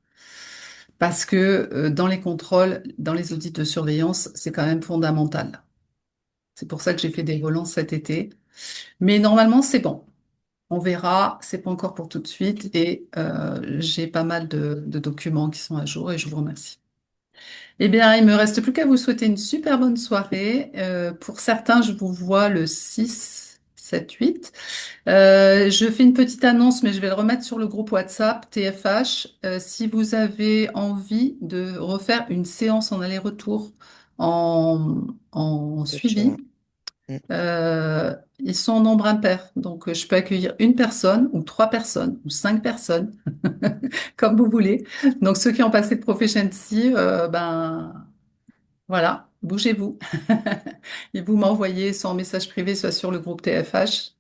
parce que dans les contrôles, dans les audits de surveillance, c'est quand même fondamental. C'est pour ça que j'ai fait des volants cet été. Mais normalement, c'est bon. On verra, c'est pas encore pour tout de suite et j'ai pas mal de documents qui sont à jour et je vous remercie. Eh bien, il me reste plus qu'à vous souhaiter une super bonne soirée. Pour certains, je vous vois le 6, 7, 8. Je fais une petite annonce, mais je vais le remettre sur le groupe WhatsApp TFH. Si vous avez envie de refaire une séance en aller-retour en Coaching. suivi, ils sont en nombre impair. Donc, je peux accueillir une personne ou 3 personnes ou 5 personnes, comme vous voulez. Donc, ceux qui ont passé le Proficiency, ben voilà, bougez-vous. Et vous m'envoyez soit en message privé, soit sur le groupe TFH.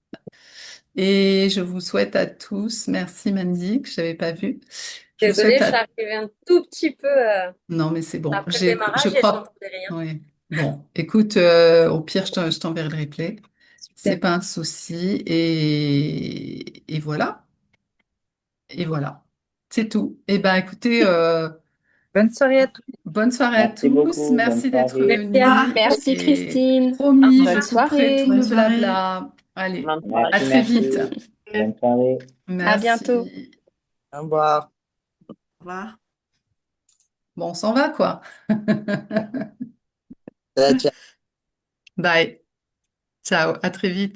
Et je vous souhaite à tous, merci Mandy, que je n'avais pas vu. Je vous Désolée, souhaite je suis à... arrivée un tout petit peu Non, mais c'est bon. après le Je démarrage et crois... j'entendais rien. Oui. Bon, écoute, au pire, je t'enverrai le replay. C'est Super. pas un souci. Et voilà. Et voilà. C'est tout. Eh ben, écoutez, Bonne soirée à tous. bonne soirée à Merci tous. beaucoup. Bonne Merci d'être soirée. Merci à vous. venus. Merci Et Christine. promis, je Bonne couperai tout soirée. le Bonne soirée. blabla. Allez, Bonne à Merci, très soirée. vite. merci. Bonne soirée. À bientôt. Merci. Au revoir. Au revoir. Bon, on s'en va, quoi. Ciao. Bye. Ciao, à très vite.